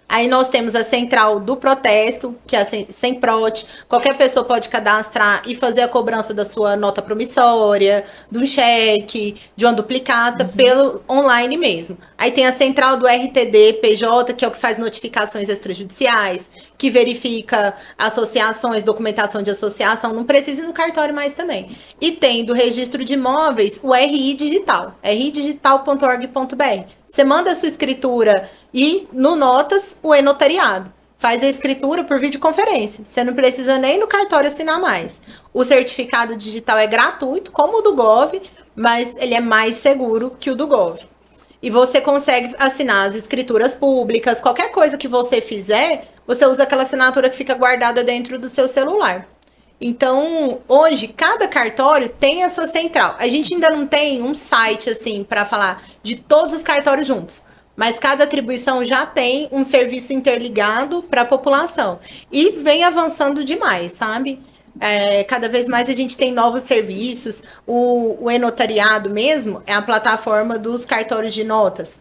C: Aí nós temos a central do protesto, que é a Semprot. Qualquer pessoa pode cadastrar e fazer a cobrança da sua nota promissória, do cheque, de uma duplicata, pelo online mesmo. Aí tem a central do RTD-PJ, que é o que faz notificações extrajudiciais, que verifica associações, documentação de associação, não precisa ir no cartório mais também. E tem do registro de imóveis o RI Digital, ridigital.org.br. Você manda a sua escritura e no Notas o e-notariado. Faz a escritura por videoconferência. Você não precisa nem no cartório assinar mais. O certificado digital é gratuito, como o do Gov, mas ele é mais seguro que o do Gov. E você consegue assinar as escrituras públicas, qualquer coisa que você fizer, você usa aquela assinatura que fica guardada dentro do seu celular. Então, hoje, cada cartório tem a sua central. A gente ainda não tem um site, assim, para falar de todos os cartórios juntos. Mas cada atribuição já tem um serviço interligado para a população. E vem avançando demais, sabe? Cada vez mais a gente tem novos serviços. O e-notariado mesmo é a plataforma dos cartórios de notas.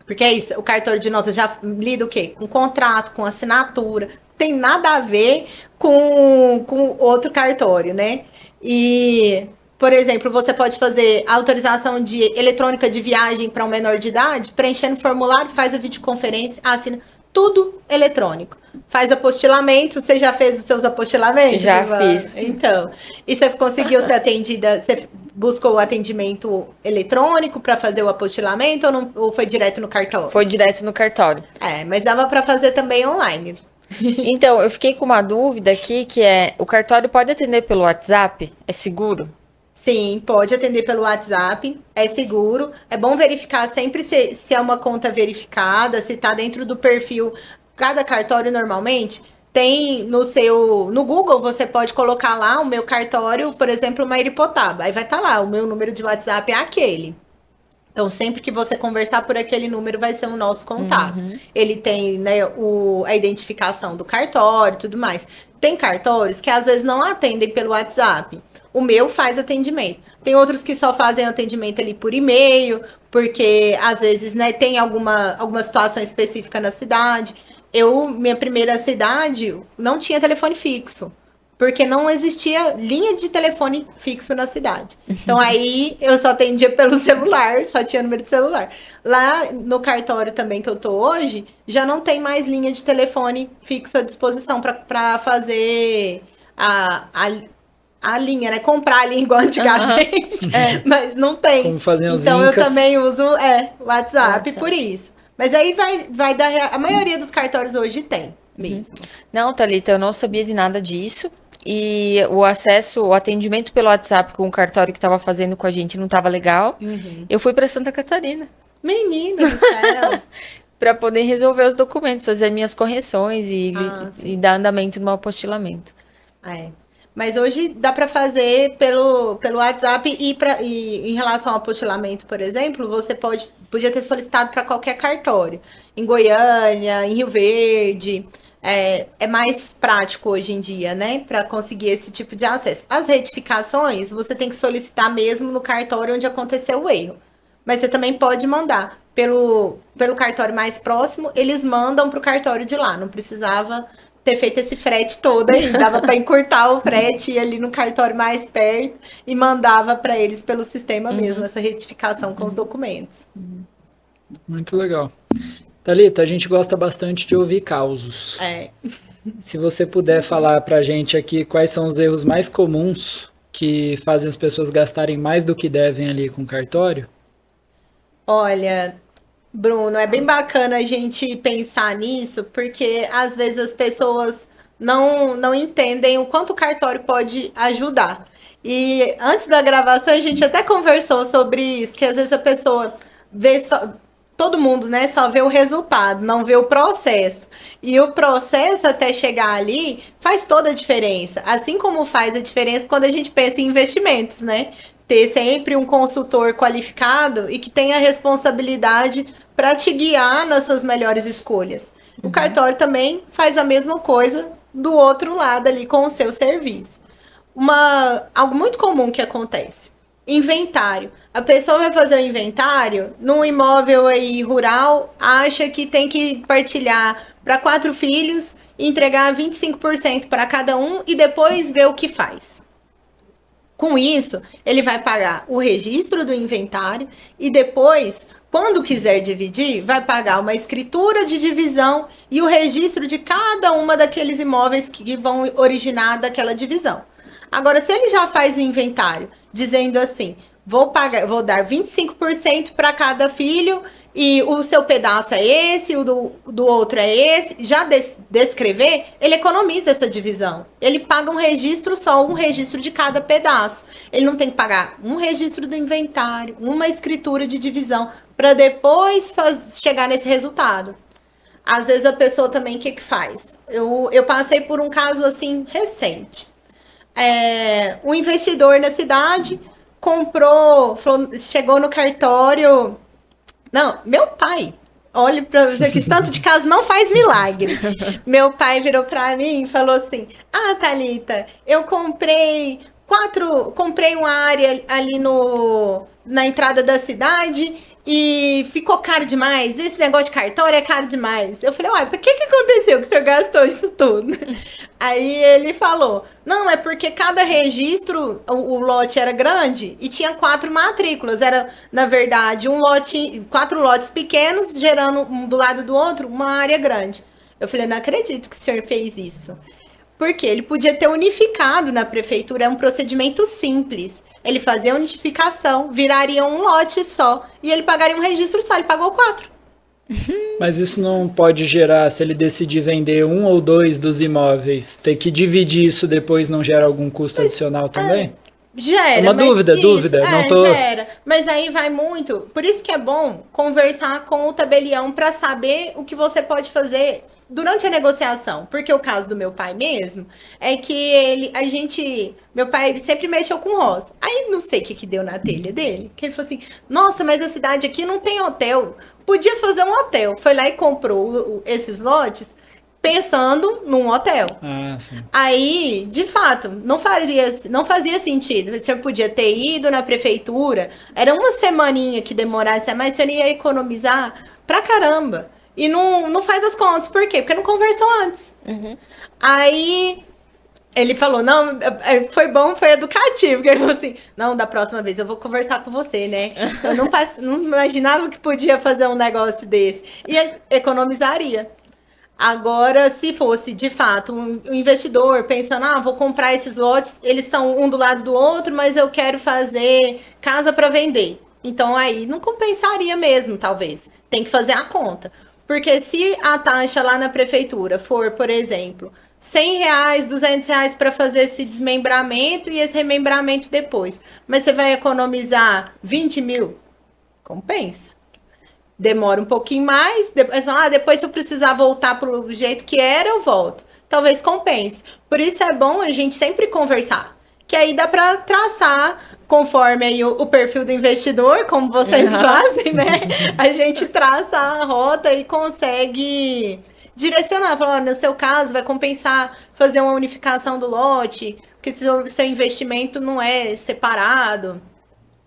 C: Porque é isso, o cartório de notas já lida o quê? Com contrato, com assinatura. Tem nada a ver com outro cartório, né? E, por exemplo, você pode fazer autorização de eletrônica de viagem para um menor de idade, preenchendo o formulário, faz a videoconferência, assina, tudo eletrônico. Faz apostilamento, você já fez os seus apostilamentos?
A: Já fiz.
C: Então, e você conseguiu ser atendida, você buscou o atendimento eletrônico para fazer o apostilamento ou foi direto no cartório?
A: Foi direto no cartório.
C: Mas dava para fazer também online.
A: Então, eu fiquei com uma dúvida aqui, que o cartório pode atender pelo WhatsApp? É seguro?
C: Sim, pode atender pelo WhatsApp, é seguro. É bom verificar sempre se é uma conta verificada, se está dentro do perfil. Cada cartório, normalmente, tem no Google, você pode colocar lá o meu cartório, por exemplo, Mairipotaba. Aí vai estar lá, o meu número de WhatsApp é aquele. Então, sempre que você conversar por aquele número, vai ser o nosso contato. Ele tem, né, a identificação do cartório e tudo mais. Tem cartórios que às vezes não atendem pelo WhatsApp. O meu faz atendimento. Tem outros que só fazem atendimento ali por e-mail, porque às vezes, né, tem alguma situação específica na cidade. Minha primeira cidade não tinha telefone fixo. Porque não existia linha de telefone fixo na cidade. Então, aí, eu só atendia pelo celular, só tinha número de celular. Lá no cartório também que eu tô hoje, já não tem mais linha de telefone fixo à disposição para fazer a linha, né? Comprar a linha igual antigamente. Mas não tem.
B: Como fazem os
C: então,
B: incas.
C: eu também uso o WhatsApp por isso. Mas aí vai dar... A maioria dos cartórios hoje tem mesmo.
A: Não, Thalita, eu não sabia de nada disso. E o atendimento pelo WhatsApp com o cartório que estava fazendo com a gente não estava legal. Eu fui para Santa Catarina.
C: Menino do céu!
A: Para poder resolver os documentos, fazer minhas correções e dar andamento no meu apostilamento.
C: Mas hoje dá para fazer pelo WhatsApp e em relação ao apostilamento, por exemplo, você podia ter solicitado para qualquer cartório. Em Goiânia, em Rio Verde... É mais prático hoje em dia, né? Para conseguir esse tipo de acesso. As retificações, você tem que solicitar mesmo no cartório onde aconteceu o erro. Mas você também pode mandar pelo cartório mais próximo, eles mandam para o cartório de lá. Não precisava ter feito esse frete todo aí. Dava para encurtar o frete, ir ali no cartório mais perto e mandava para eles pelo sistema mesmo, essa retificação com os documentos.
B: Muito legal. Thalita, a gente gosta bastante de ouvir causos. Se você puder falar pra gente aqui quais são os erros mais comuns que fazem as pessoas gastarem mais do que devem ali com o cartório?
C: Olha, Bruno, é bem bacana a gente pensar nisso, porque às vezes as pessoas não entendem o quanto o cartório pode ajudar. E antes da gravação a gente até conversou sobre isso, que às vezes a pessoa vê só... Todo mundo, né, só vê o resultado, não vê o processo. E o processo até chegar ali faz toda a diferença. Assim como faz a diferença quando a gente pensa em investimentos, né? Ter sempre um consultor qualificado e que tenha responsabilidade para te guiar nas suas melhores escolhas. O cartório também faz a mesma coisa do outro lado ali com o seu serviço. Algo muito comum que acontece. Inventário. A pessoa vai fazer o inventário num imóvel aí rural, acha que tem que partilhar para 4 filhos, entregar 25% para cada um e depois ver o que faz. Com isso, ele vai pagar o registro do inventário e depois, quando quiser dividir, vai pagar uma escritura de divisão e o registro de cada uma daqueles imóveis que vão originar daquela divisão. Agora, se ele já faz o inventário dizendo assim, vou dar 25% para cada filho e o seu pedaço é esse, o do outro é esse, já descrever, ele economiza essa divisão. Ele paga um registro só, um registro de cada pedaço. Ele não tem que pagar um registro do inventário, uma escritura de divisão, para depois chegar nesse resultado. Às vezes a pessoa também, o que faz? Eu passei por um caso assim recente. Um investidor na cidade comprou, chegou no cartório. Não, meu pai, olha para você que esse tanto de casa não faz milagre. Meu pai virou para mim e falou assim: ah, Thalita, eu comprei uma área ali na entrada da cidade e ficou caro demais. Esse negócio de cartório é caro demais. Eu falei, uai, por que aconteceu que o senhor gastou isso tudo? Aí ele falou, não, é porque cada registro, o lote era grande e tinha 4 matrículas. Era, na verdade, 4 lotes pequenos, gerando um do lado do outro uma área grande. Eu falei, não acredito que o senhor fez isso. Porque ele podia ter unificado na prefeitura, é um procedimento simples. Ele fazia a unificação, viraria um lote só e ele pagaria um registro só, ele pagou 4.
B: Mas isso não pode gerar, se ele decidir vender 1 ou 2 dos imóveis, ter que dividir isso depois não gera algum custo adicional também?
C: Gera.
B: É uma dúvida. Não tô...
C: Gera. Mas aí vai muito. Por isso que é bom conversar com o tabelião para saber o que você pode fazer durante a negociação. Porque o caso do meu pai mesmo é que meu pai sempre mexeu com roça. Aí não sei o que deu na telha dele. Que ele falou assim, nossa, mas a cidade aqui não tem hotel. Podia fazer um hotel. Foi lá e comprou esses lotes pensando num hotel.
B: Ah, sim.
C: Aí, de fato, não fazia sentido. Você podia ter ido na prefeitura, era uma semaninha que demorasse, mas você ia economizar pra caramba. E não faz as contas. Por quê? Porque não conversou antes. Uhum. Aí ele falou, não, foi bom, foi educativo. Porque ele falou assim, não, da próxima vez eu vou conversar com você, né? Eu não imaginava que podia fazer um negócio desse. E economizaria. Agora, se fosse, de fato, um investidor pensando, vou comprar esses lotes, eles são um do lado do outro, mas eu quero fazer casa para vender. Então, aí não compensaria mesmo, talvez. Tem que fazer a conta. Porque se a taxa lá na prefeitura for, por exemplo, R$100, R$200 para fazer esse desmembramento e esse remembramento depois, mas você vai economizar 20 mil, compensa. Demora um pouquinho mais, depois se eu precisar voltar para o jeito que era, eu volto. Talvez compense. Por isso é bom a gente sempre conversar. Que aí dá para traçar, conforme aí o perfil do investidor, como vocês fazem, né? A gente traça a rota e consegue direcionar. Falar, no seu caso, vai compensar fazer uma unificação do lote, porque seu investimento não é separado.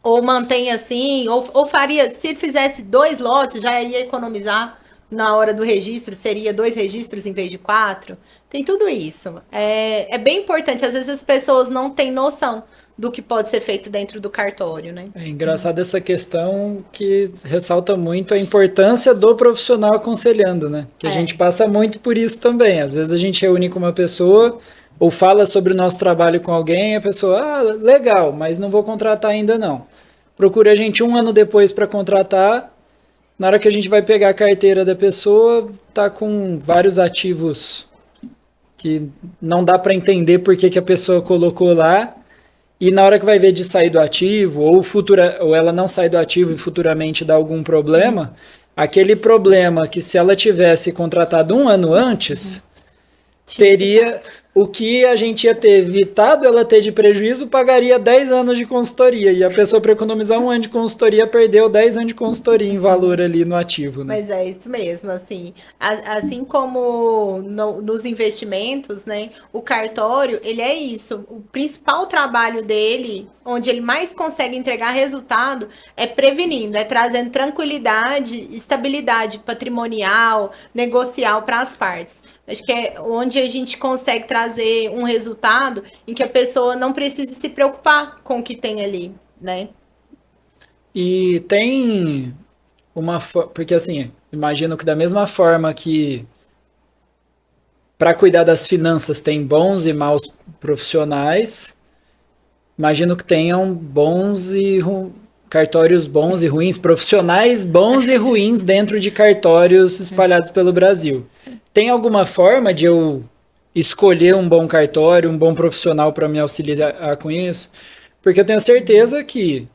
C: Ou mantém assim, ou faria, se fizesse 2 lotes, já ia economizar na hora do registro, seria 2 registros em vez de 4. Tem tudo isso. É bem importante, às vezes as pessoas não têm noção do que pode ser feito dentro do cartório, né?
B: É engraçado essa questão que ressalta muito a importância do profissional aconselhando, né? Que a gente passa muito por isso também. Às vezes a gente reúne com uma pessoa ou fala sobre o nosso trabalho com alguém e a pessoa, legal, mas não vou contratar ainda não. Procura a gente 1 ano depois para contratar. Na hora que a gente vai pegar a carteira da pessoa, tá com vários ativos que não dá para entender por que a pessoa colocou lá. E na hora que vai ver de sair do ativo, ou ela não sai do ativo e futuramente dá algum problema, aquele problema que se ela tivesse contratado 1 ano antes, teria o que a gente ia ter evitado ela ter de prejuízo pagaria 10 anos de consultoria. E a pessoa, para economizar um ano de consultoria, perdeu 10 anos de consultoria em valor ali no ativo, né?
C: Mas é isso mesmo, assim. Assim como nos investimentos, né? O cartório, ele é isso. O principal trabalho dele, onde ele mais consegue entregar resultado, é prevenindo, é trazendo tranquilidade, estabilidade patrimonial, negocial para as partes. Acho que é onde a gente consegue trazer um resultado em que a pessoa não precise se preocupar com o que tem ali, né?
B: E tem porque assim, imagino que da mesma forma que para cuidar das finanças tem bons e maus profissionais, imagino que tenham cartórios bons e ruins, profissionais bons e ruins dentro de cartórios espalhados pelo Brasil. Tem alguma forma de eu escolher um bom cartório, um bom profissional para me auxiliar com isso? Porque eu tenho certeza que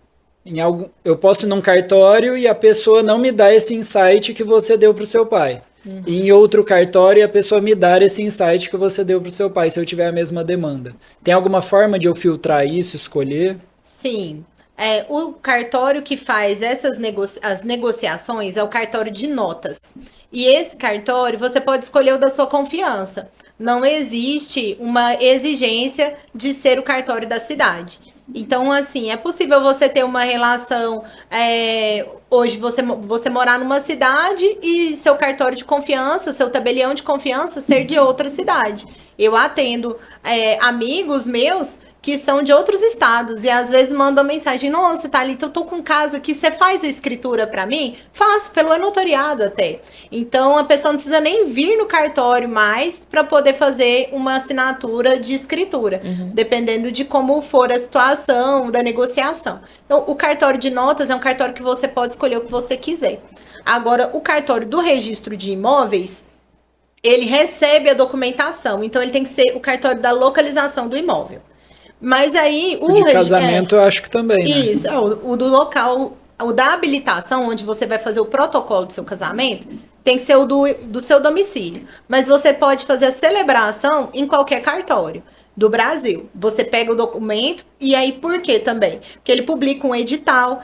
B: eu posso ir num cartório e a pessoa não me dá esse insight que você deu para o seu pai. E em outro cartório a pessoa me dar esse insight que você deu para o seu pai, se eu tiver a mesma demanda. Tem alguma forma de eu filtrar isso, escolher?
C: Sim. O cartório que faz as negociações é o cartório de notas. E esse cartório, você pode escolher o da sua confiança. Não existe uma exigência de ser o cartório da cidade. Então, assim, é possível você ter uma relação... hoje, você morar numa cidade e seu cartório de confiança, seu tabelião de confiança ser de outra cidade. Eu atendo amigos meus que são de outros estados e às vezes mandam mensagem: nossa, Thalita, eu tô com casa aqui, você faz a escritura para mim? Faço, pelo notariado até. Então a pessoa não precisa nem vir no cartório mais para poder fazer uma assinatura de escritura, dependendo de como for a situação da negociação. Então o cartório de notas é um cartório que você pode escolher o que você quiser. Agora, o cartório do registro de imóveis, ele recebe a documentação, então ele tem que ser o cartório da localização do imóvel. Mas aí
B: o de casamento eu acho que também, né?
C: Isso, o do local, o da habilitação, onde você vai fazer o protocolo do seu casamento, tem que ser o do seu domicílio. Mas você pode fazer a celebração em qualquer cartório do Brasil. Você pega o documento, e aí por quê também? Porque ele publica um edital,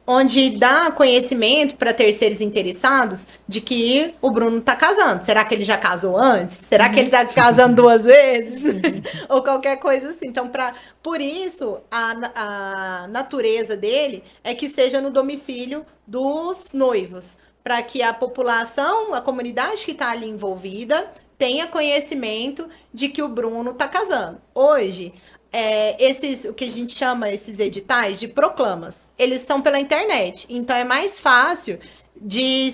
C: onde dá conhecimento para terceiros interessados de que o Bruno está casando. Será que ele já casou antes? Será que ele está casando 2 vezes? Ou qualquer coisa assim. Então, por isso, a natureza dele é que seja no domicílio dos noivos, para que a população, a comunidade que está ali envolvida, tenha conhecimento de que o Bruno está casando. Hoje, o que a gente chama esses editais de proclamas, eles são pela internet, então é mais fácil de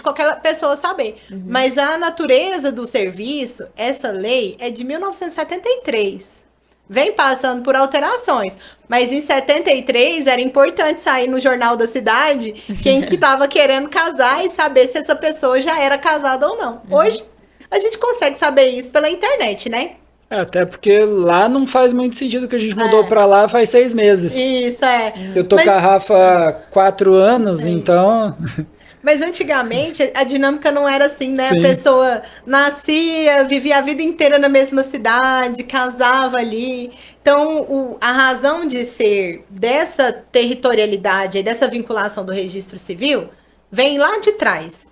C: qualquer pessoa saber. Mas a natureza do serviço, essa lei é de 1973. Vem passando por alterações, mas em 73 era importante sair no Jornal da Cidade quem que estava querendo casar e saber se essa pessoa já era casada ou não. Hoje a gente consegue saber isso pela internet, né?
B: Até porque lá não faz muito sentido, que a gente mudou pra lá faz 6 meses.
C: Isso,
B: Eu tô com a Rafa há 4 anos, então...
C: Mas antigamente a dinâmica não era assim, né?
B: Sim.
C: A pessoa nascia, vivia a vida inteira na mesma cidade, casava ali. Então, a razão de ser dessa territorialidade e dessa vinculação do registro civil vem lá de trás.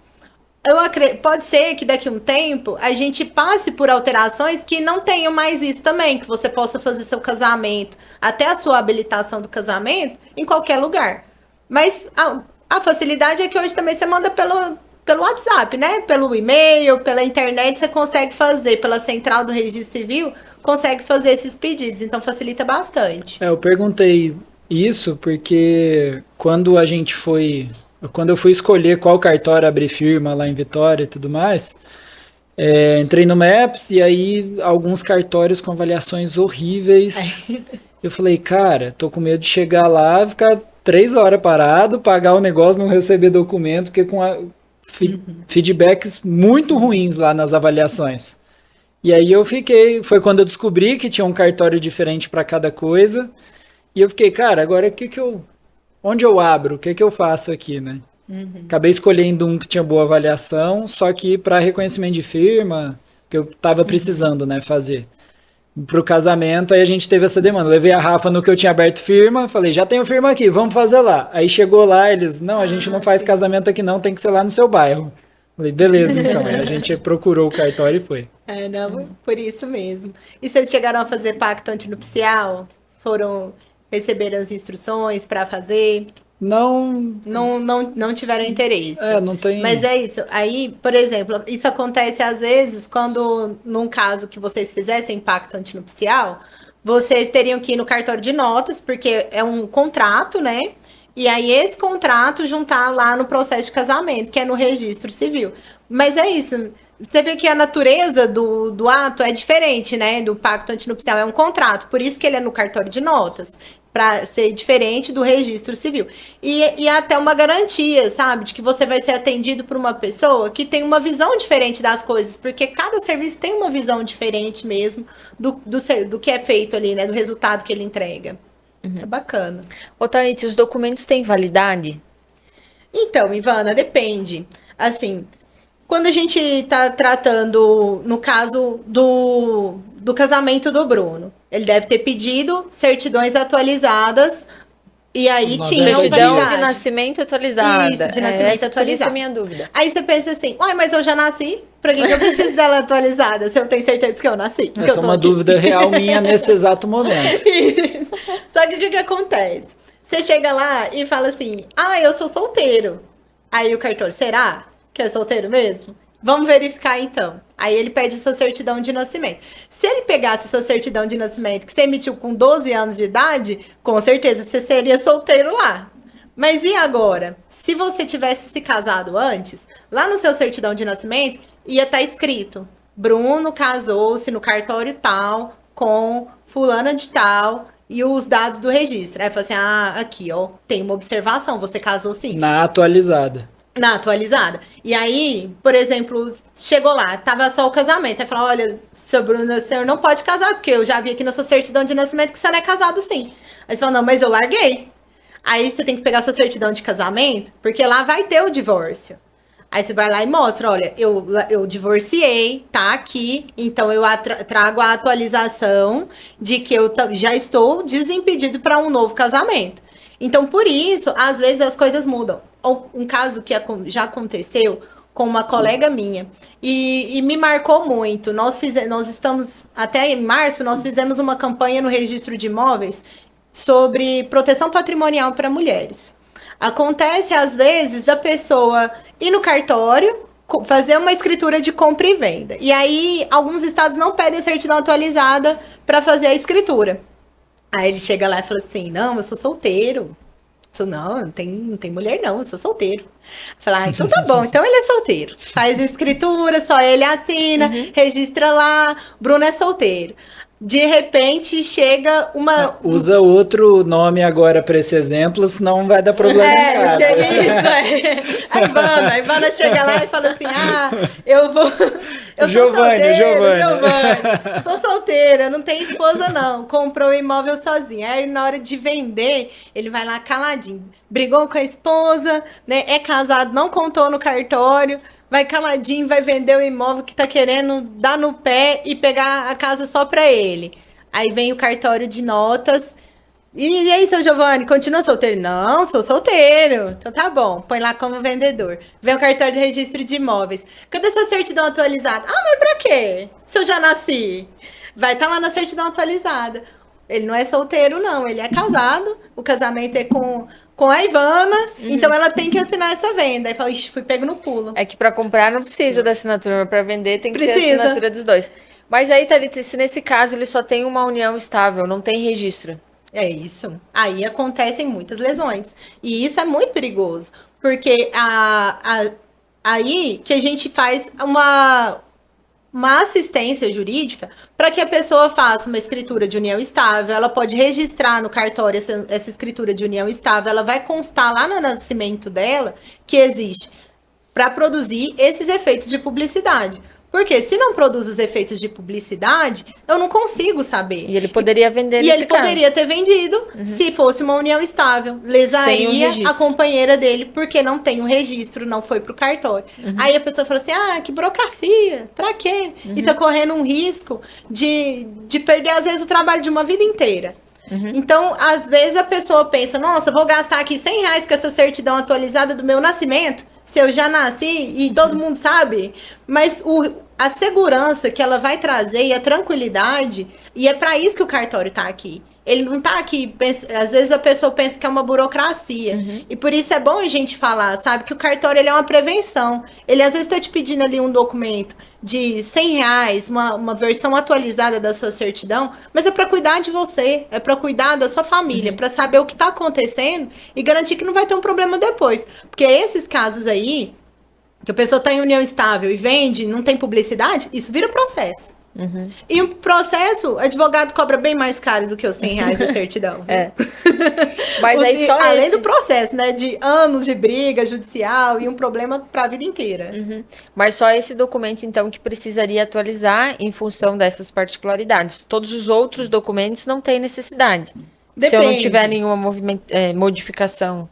C: Pode ser que daqui a um tempo a gente passe por alterações que não tenham mais isso também, que você possa fazer seu casamento, até a sua habilitação do casamento, em qualquer lugar. Mas a facilidade é que hoje também você manda pelo WhatsApp, né? Pelo e-mail, pela internet, você consegue fazer, pela central do registro civil, consegue fazer esses pedidos, então facilita bastante.
B: Eu perguntei isso porque quando eu fui escolher qual cartório abrir firma lá em Vitória e tudo mais, entrei no Maps e aí alguns cartórios com avaliações horríveis. Eu falei, cara, tô com medo de chegar lá, ficar 3 horas parado, pagar o negócio, não receber documento, porque com feedbacks muito ruins lá nas avaliações. E aí foi quando eu descobri que tinha um cartório diferente para cada coisa, e eu fiquei, cara, agora onde eu abro? O que eu faço aqui, né? Acabei escolhendo um que tinha boa avaliação, só que para reconhecimento de firma, que eu tava precisando, né, fazer. Pro casamento, aí a gente teve essa demanda. Levei a Rafa no que eu tinha aberto firma, falei, já tenho firma aqui, vamos fazer lá. Aí chegou lá, eles, não, a gente não faz casamento aqui não, tem que ser lá no seu bairro. Falei, beleza, então. Aí a gente procurou o cartório e foi.
C: Não, por isso mesmo. E vocês chegaram a fazer pacto antinupcial? Receberam as instruções para fazer?
B: Não.
C: Não tiveram interesse.
B: Não tem.
C: Mas é isso. Aí, por exemplo, isso acontece às vezes quando, num caso que vocês fizessem pacto antinupcial, vocês teriam que ir no cartório de notas, porque é um contrato, né? E aí esse contrato juntar lá no processo de casamento, que é no registro civil. Mas é isso. Você vê que a natureza do ato é diferente, né? Do pacto antinupcial. É um contrato. Por isso que ele é no cartório de notas. Para ser diferente do registro civil. E até uma garantia, sabe? De que você vai ser atendido por uma pessoa que tem uma visão diferente das coisas. Porque cada serviço tem uma visão diferente mesmo do que é feito ali, né? Do resultado que ele entrega. É bacana.
A: Ô, Thalita, os documentos têm validade?
C: Então, Ivana, depende. Assim, quando a gente está tratando, no caso do casamento do Bruno, ele deve ter pedido certidões atualizadas e aí tinha
A: certidão
C: validade.
A: de nascimento atualizada.
C: Isso, de nascimento atualizado.
A: Por isso é a minha dúvida.
C: Aí você pensa assim, uai, mas eu já nasci, pra que eu preciso dela atualizada se eu tenho certeza que eu nasci? Que
B: Essa é uma dúvida real minha nesse exato momento.
C: Isso. Só que o que acontece? Você chega lá e fala assim, eu sou solteiro. Aí o cartório, será que é solteiro mesmo? Vamos verificar então. Aí ele pede sua certidão de nascimento. Se ele pegasse sua certidão de nascimento, que você emitiu com 12 anos de idade, com certeza você seria solteiro lá. Mas e agora? Se você tivesse se casado antes, lá no seu certidão de nascimento, ia estar escrito, Bruno casou-se no cartório tal, com fulana de tal, e os dados do registro. Aí fala assim, aqui, ó, tem uma observação, você casou sim.
B: Na atualizada.
C: Na atualizada. E aí, por exemplo, chegou lá, tava só o casamento. Aí falou, olha, seu Bruno, o senhor não pode casar, porque eu já vi aqui na sua certidão de nascimento que o senhor não é casado sim. Aí você falou, não, mas eu larguei. Aí você tem que pegar sua certidão de casamento, porque lá vai ter o divórcio. Aí você vai lá e mostra, olha, eu divorciei, tá aqui, então eu trago a atualização de que eu já estou desimpedido para um novo casamento. Então, por isso, às vezes as coisas mudam. Um caso que já aconteceu com uma colega minha e me marcou muito. Nós estamos, até em março, nós fizemos uma campanha no registro de imóveis sobre proteção patrimonial para mulheres. Acontece, às vezes, da pessoa ir no cartório, fazer uma escritura de compra e venda. E aí, alguns estados não pedem a certidão atualizada para fazer a escritura. Aí ele chega lá e fala assim, não, eu sou solteiro. Não tem mulher não, eu sou solteiro. Fala, então tá bom, então ele é solteiro. Faz a escritura, só ele assina, registra lá, Bruno é solteiro. De repente chega uma...
B: Usa outro nome agora para esse exemplo, senão vai dar problema em casa.
C: Isso. A Ivana chega lá e fala assim, eu sou
B: Giovanni.
C: Sou solteira, não tenho esposa não, comprou o imóvel sozinha. Aí na hora de vender, ele vai lá caladinho. Brigou com a esposa, né? É casado, não contou no cartório. Vai caladinho, vai vender o imóvel que tá querendo dar no pé e pegar a casa só pra ele. Aí vem o cartório de notas. E aí, seu Giovanni, continua solteiro? Não, sou solteiro. Então tá bom, põe lá como vendedor. Vem o cartório de registro de imóveis. Cadê sua certidão atualizada? Mas pra quê? Se eu já nasci. Vai estar lá na certidão atualizada. Ele não é solteiro, não. Ele é casado. O casamento é com a Ivana, então ela tem que assinar essa venda. Aí fala, fui pego no pulo.
A: É que para comprar não precisa da assinatura, mas para vender tem que ter a assinatura dos dois. Mas aí, Thalita, se nesse caso ele só tem uma união estável, não tem registro.
C: É isso. Aí acontecem muitas lesões. E isso é muito perigoso. Porque aí que a gente faz uma assistência jurídica para que a pessoa faça uma escritura de união estável, ela pode registrar no cartório essa escritura de união estável, ela vai constar lá no nascimento dela que existe para produzir esses efeitos de publicidade. Porque se não produz os efeitos de publicidade, eu não consigo saber.
A: E ele poderia vender
C: E
A: nesse
C: ele poderia ter vendido se fosse uma união estável. Lesaria a companheira dele porque não tem o registro, não foi pro cartório. Aí a pessoa fala assim, que burocracia, pra quê? E tá correndo um risco de perder, às vezes, o trabalho de uma vida inteira. Então, às vezes a pessoa pensa, nossa, eu vou gastar aqui R$100 com essa certidão atualizada do meu nascimento, se eu já nasci e todo mundo sabe. Mas a segurança que ela vai trazer e a tranquilidade, e é para isso que o cartório tá aqui. Ele não tá aqui, às vezes a pessoa pensa que é uma burocracia. E por isso é bom a gente falar, sabe? Que o cartório ele é uma prevenção. Ele às vezes tá te pedindo ali um documento de R$100, uma versão atualizada da sua certidão, mas é para cuidar de você, é para cuidar da sua família, para saber o que tá acontecendo e garantir que não vai ter um problema depois. Porque esses casos aí, que a pessoa tá em união estável e vende, não tem publicidade, isso vira processo. E o processo, advogado cobra bem mais caro do que os R$100 da certidão.
A: Mas aí só
C: além do processo, né? De anos de briga judicial e um problema para a vida inteira.
A: Mas só esse documento, então, que precisaria atualizar em função dessas particularidades. Todos os outros documentos não têm necessidade.
C: Depende.
A: Se eu não tiver nenhuma modificação.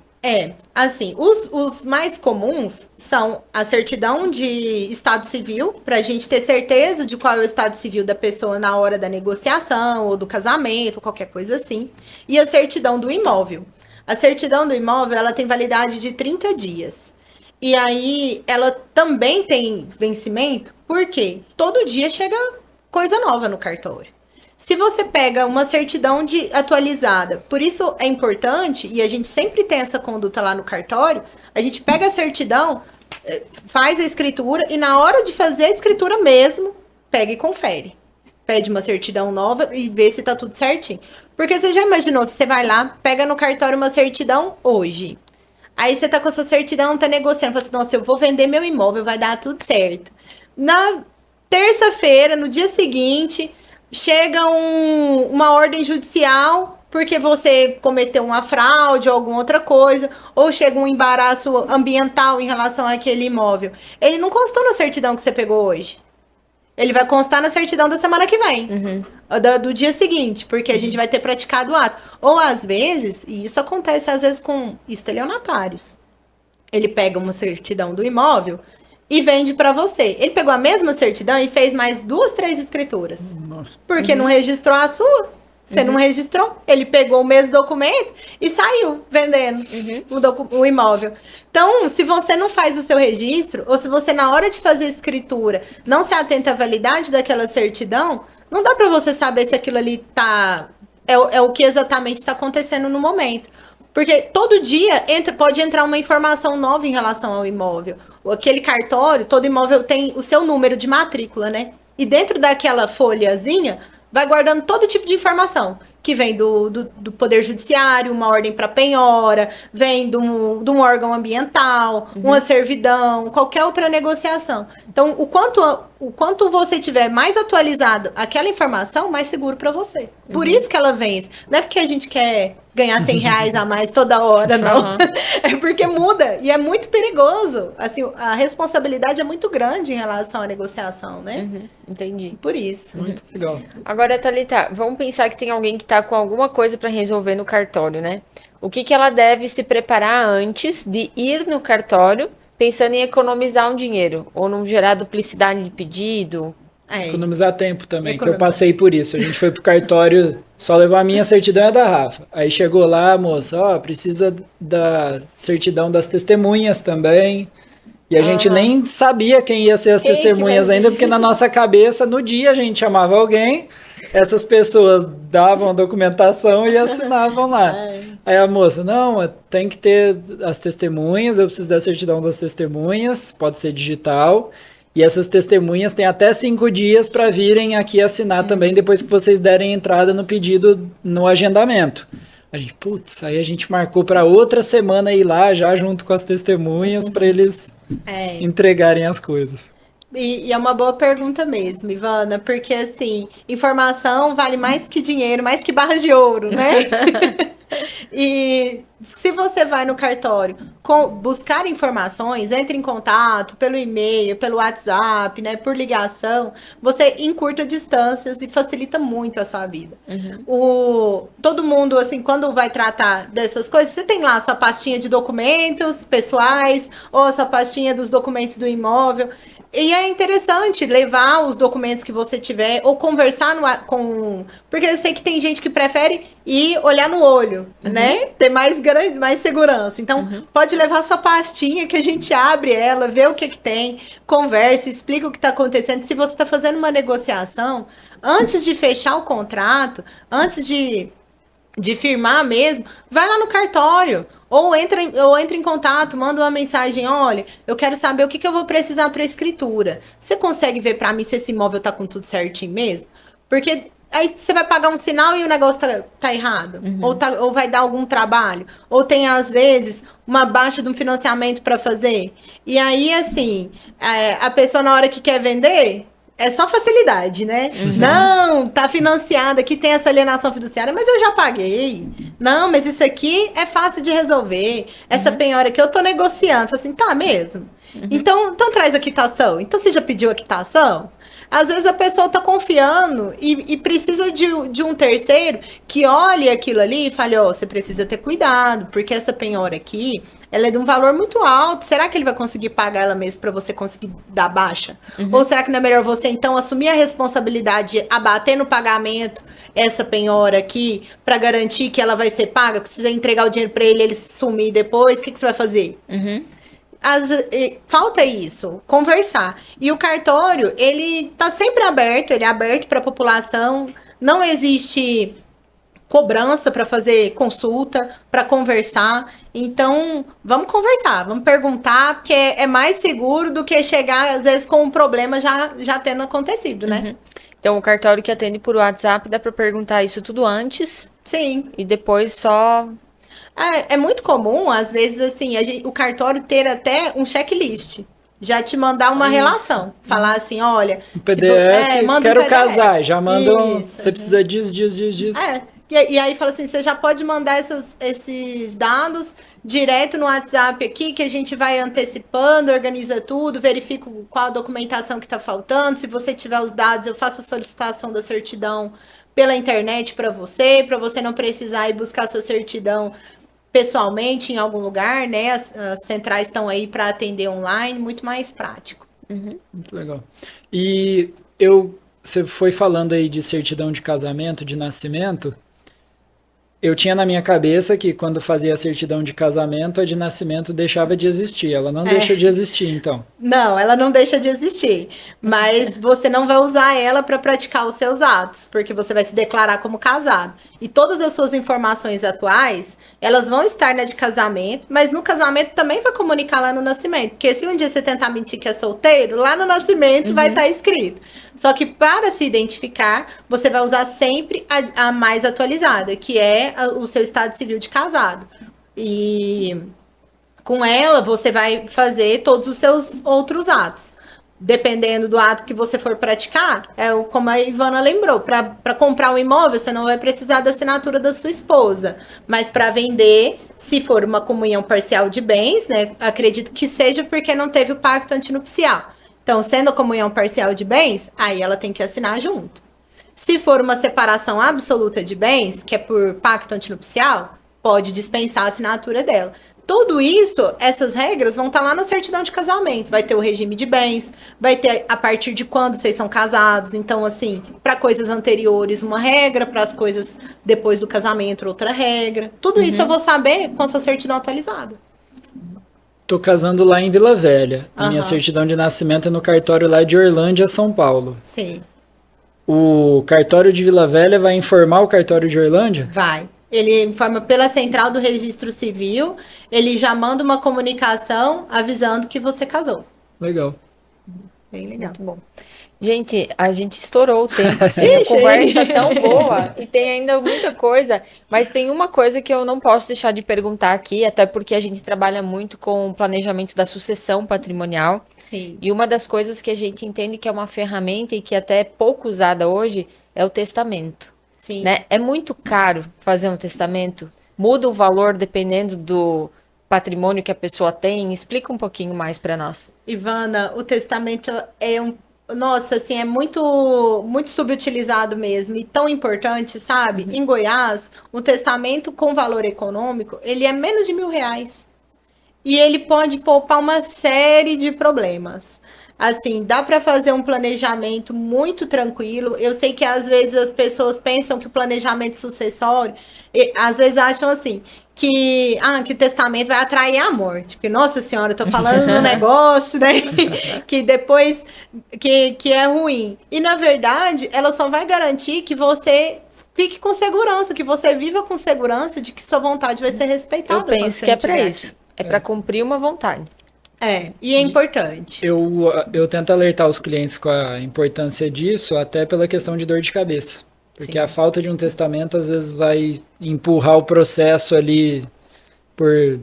C: Assim, os mais comuns são a certidão de estado civil, para a gente ter certeza de qual é o estado civil da pessoa na hora da negociação, ou do casamento, ou qualquer coisa assim, e a certidão do imóvel. A certidão do imóvel, ela tem validade de 30 dias. E aí, ela também tem vencimento, porque todo dia chega coisa nova no cartório. Se você pega uma certidão atualizada, por isso é importante, e a gente sempre tem essa conduta lá no cartório, a gente pega a certidão, faz a escritura, e na hora de fazer a escritura mesmo, pega e confere. Pede uma certidão nova e vê se tá tudo certinho. Porque você já imaginou, se você vai lá, pega no cartório uma certidão hoje. Aí você tá com a sua certidão, tá negociando, fala assim, nossa, eu vou vender meu imóvel, vai dar tudo certo. Na terça-feira, no dia seguinte, chega uma ordem judicial porque você cometeu uma fraude ou alguma outra coisa, ou chega um embaraço ambiental em relação àquele imóvel. Ele não constou na certidão que você pegou hoje. Ele vai constar na certidão da semana que vem, do dia seguinte, porque a gente vai ter praticado o ato. Ou às vezes, e isso acontece às vezes com estelionatários, ele pega uma certidão do imóvel e vende para você. Ele pegou a mesma certidão e fez mais 2, 3 escrituras. Nossa. Porque não registrou a sua. Você não registrou. Ele pegou o mesmo documento e saiu vendendo o imóvel. Então, se você não faz o seu registro, ou se você na hora de fazer a escritura não se atenta à validade daquela certidão, não dá para você saber se aquilo ali é o que exatamente está acontecendo no momento. Porque todo dia pode entrar uma informação nova em relação ao imóvel. Aquele cartório, todo imóvel tem o seu número de matrícula, né? E dentro daquela folhazinha, vai guardando todo tipo de informação. Que vem do Poder Judiciário, uma ordem para penhora, vem de um órgão ambiental, uma servidão, qualquer outra negociação. Então, o quanto você tiver mais atualizado aquela informação, mais seguro para você. Por isso que ela vence. Não é porque a gente quer ganhar R$100 a mais toda hora, não. É porque muda e é muito perigoso. Assim, a responsabilidade é muito grande em relação à negociação, né?
A: Entendi.
C: Por isso.
B: Muito legal.
A: Agora, Thalita, vamos pensar que tem alguém que está com alguma coisa para resolver no cartório, né? O que ela deve se preparar antes de ir no cartório, pensando em economizar um dinheiro? Ou não gerar duplicidade de pedido?
B: Economizar tempo também, que eu passei por isso. A gente foi pro cartório, só levou a minha certidão e a da Rafa. Aí chegou lá, moça, precisa da certidão das testemunhas também. E a gente nem sabia quem ia ser as testemunhas ainda, porque na nossa cabeça, no dia a gente chamava alguém, essas pessoas davam a documentação e assinavam lá. Aí a moça, não, tem que ter as testemunhas, eu preciso da certidão das testemunhas, pode ser digital. E essas testemunhas têm até 5 dias para virem aqui assinar também, depois que vocês derem entrada no pedido no agendamento. A gente, aí a gente marcou para outra semana ir lá, já junto com as testemunhas, para eles entregarem as coisas.
C: E é uma boa pergunta mesmo, Ivana, porque assim, informação vale mais que dinheiro, mais que barra de ouro, né? E se você vai no cartório buscar informações, entre em contato pelo e-mail, pelo WhatsApp, né, por ligação, você encurta distâncias e facilita muito a sua vida. Todo mundo, assim, quando vai tratar dessas coisas, você tem lá a sua pastinha de documentos pessoais ou a sua pastinha dos documentos do imóvel. E é interessante levar os documentos que você tiver ou conversar com... Porque eu sei que tem gente que prefere ir olhar no olho, né? Ter mais segurança. Então, pode levar sua pastinha que a gente abre ela, vê o que tem, conversa, explica o que está acontecendo. Se você está fazendo uma negociação, antes de fechar o contrato, antes de firmar mesmo, vai lá no cartório. Ou entra em contato, manda uma mensagem, olha, eu quero saber o que eu vou precisar para escritura. Você consegue ver para mim se esse imóvel tá com tudo certinho mesmo? Porque aí você vai pagar um sinal e o negócio tá errado. Ou vai dar algum trabalho. Ou tem, às vezes, uma baixa de um financiamento para fazer. E aí, assim, a pessoa na hora que quer vender... É só facilidade, né? Não, tá financiado, aqui tem essa alienação fiduciária, mas eu já paguei. Não, mas isso aqui é fácil de resolver. Essa penhora aqui eu tô negociando. Falei assim, tá mesmo? Então traz a quitação. Então você já pediu a quitação? Às vezes a pessoa está confiando e precisa de um terceiro que olhe aquilo ali e fale, ó, você precisa ter cuidado, porque essa penhora aqui, ela é de um valor muito alto. Será que ele vai conseguir pagar ela mesmo para você conseguir dar baixa? Ou será que não é melhor você, então, assumir a responsabilidade de abater no pagamento essa penhora aqui para garantir que ela vai ser paga? Precisa entregar o dinheiro para ele sumir depois? O que você vai fazer? Falta isso, conversar. E o cartório, ele tá sempre aberto, ele é aberto para a população, não existe cobrança para fazer consulta, para conversar. Então, vamos conversar, vamos perguntar, porque é mais seguro do que chegar, às vezes, com um problema já tendo acontecido, né?
A: Então, o cartório que atende por WhatsApp, dá para perguntar isso tudo antes.
C: Sim.
A: E depois só...
C: É muito comum, às vezes, assim, o cartório ter até um checklist. Já te mandar uma relação. Falar assim, olha...
B: Um PDF, quero casar. Já mandam, você precisa disso.
C: E aí fala assim, você já pode mandar esses dados direto no WhatsApp aqui, que a gente vai antecipando, organiza tudo, verifica qual a documentação que está faltando. Se você tiver os dados, eu faço a solicitação da certidão pela internet para você não precisar ir buscar sua certidão pessoalmente em algum lugar, né? As centrais estão aí para atender online, muito mais prático.
B: Muito legal. E você foi falando aí de certidão de casamento, de nascimento. Eu tinha na minha cabeça que quando fazia a certidão de casamento, a de nascimento deixava de existir. Ela não deixa de existir, então.
C: Não, ela não deixa de existir. Mas você não vai usar ela para praticar os seus atos, porque você vai se declarar como casado. E todas as suas informações atuais, elas vão estar na de casamento, mas no casamento também vai comunicar lá no nascimento. Porque se um dia você tentar mentir que é solteiro, lá no nascimento vai estar escrito. Só que para se identificar, você vai usar sempre a mais atualizada, que é o seu estado civil de casado. E com ela, você vai fazer todos os seus outros atos. Dependendo do ato que você for praticar, como a Ivana lembrou, para comprar um imóvel, você não vai precisar da assinatura da sua esposa. Mas para vender, se for uma comunhão parcial de bens, né, acredito que seja porque não teve o pacto antinupcial. Então, sendo a comunhão parcial de bens, aí ela tem que assinar junto. Se for uma separação absoluta de bens, que é por pacto antinupcial, pode dispensar a assinatura dela. Tudo isso, essas regras vão estar lá na certidão de casamento. Vai ter o regime de bens, vai ter a partir de quando vocês são casados. Então, assim, para coisas anteriores, uma regra, para as coisas depois do casamento, outra regra. Tudo isso eu vou saber com a sua certidão atualizada.
B: Tô casando lá em Vila Velha. Minha certidão de nascimento é no cartório lá de Orlândia, São Paulo.
C: Sim.
B: O cartório de Vila Velha vai informar o cartório de Orlândia?
C: Vai. Ele informa pela central do registro civil, ele já manda uma comunicação avisando que você casou.
B: Legal.
C: Bem legal.
A: Muito bom. Gente, a gente estourou o tempo, assim, a conversa tá tão boa e tem ainda muita coisa, mas tem uma coisa que eu não posso deixar de perguntar aqui, até porque a gente trabalha muito com o planejamento da sucessão patrimonial.
C: Sim.
A: E uma das coisas que a gente entende que é uma ferramenta e que até é pouco usada hoje é o testamento.
C: Sim.
A: Né? É muito caro fazer um testamento, muda o valor dependendo do patrimônio que a pessoa tem? Explica um pouquinho mais para nós.
C: Ivana, o testamento nossa, assim, é muito, muito subutilizado mesmo e tão importante, sabe? Em Goiás, um testamento com valor econômico, ele é menos de R$ 1.000. E ele pode poupar uma série de problemas. Assim, dá para fazer um planejamento muito tranquilo. Eu sei que às vezes as pessoas pensam que o planejamento sucessório, às vezes acham assim, que o testamento vai atrair a morte. Porque, nossa senhora, eu tô falando um negócio, né? Que depois que é ruim. E na verdade, ela só vai garantir que você fique com segurança, que você viva com segurança de que sua vontade vai ser respeitada.
A: Eu penso que é para isso. É para cumprir uma vontade.
C: E é importante.
B: Eu tento alertar os clientes com a importância disso, até pela questão de dor de cabeça. Porque a falta de um testamento, às vezes, vai empurrar o processo ali por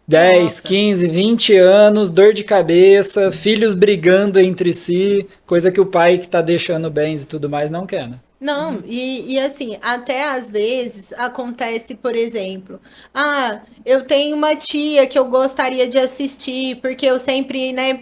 B: 10, 15, 20 anos, dor de cabeça, filhos brigando entre si, coisa que o pai que está deixando bens e tudo mais não quer, né?
C: Não, e assim, até às vezes acontece, por exemplo, eu tenho uma tia que eu gostaria de assistir, porque eu sempre, né,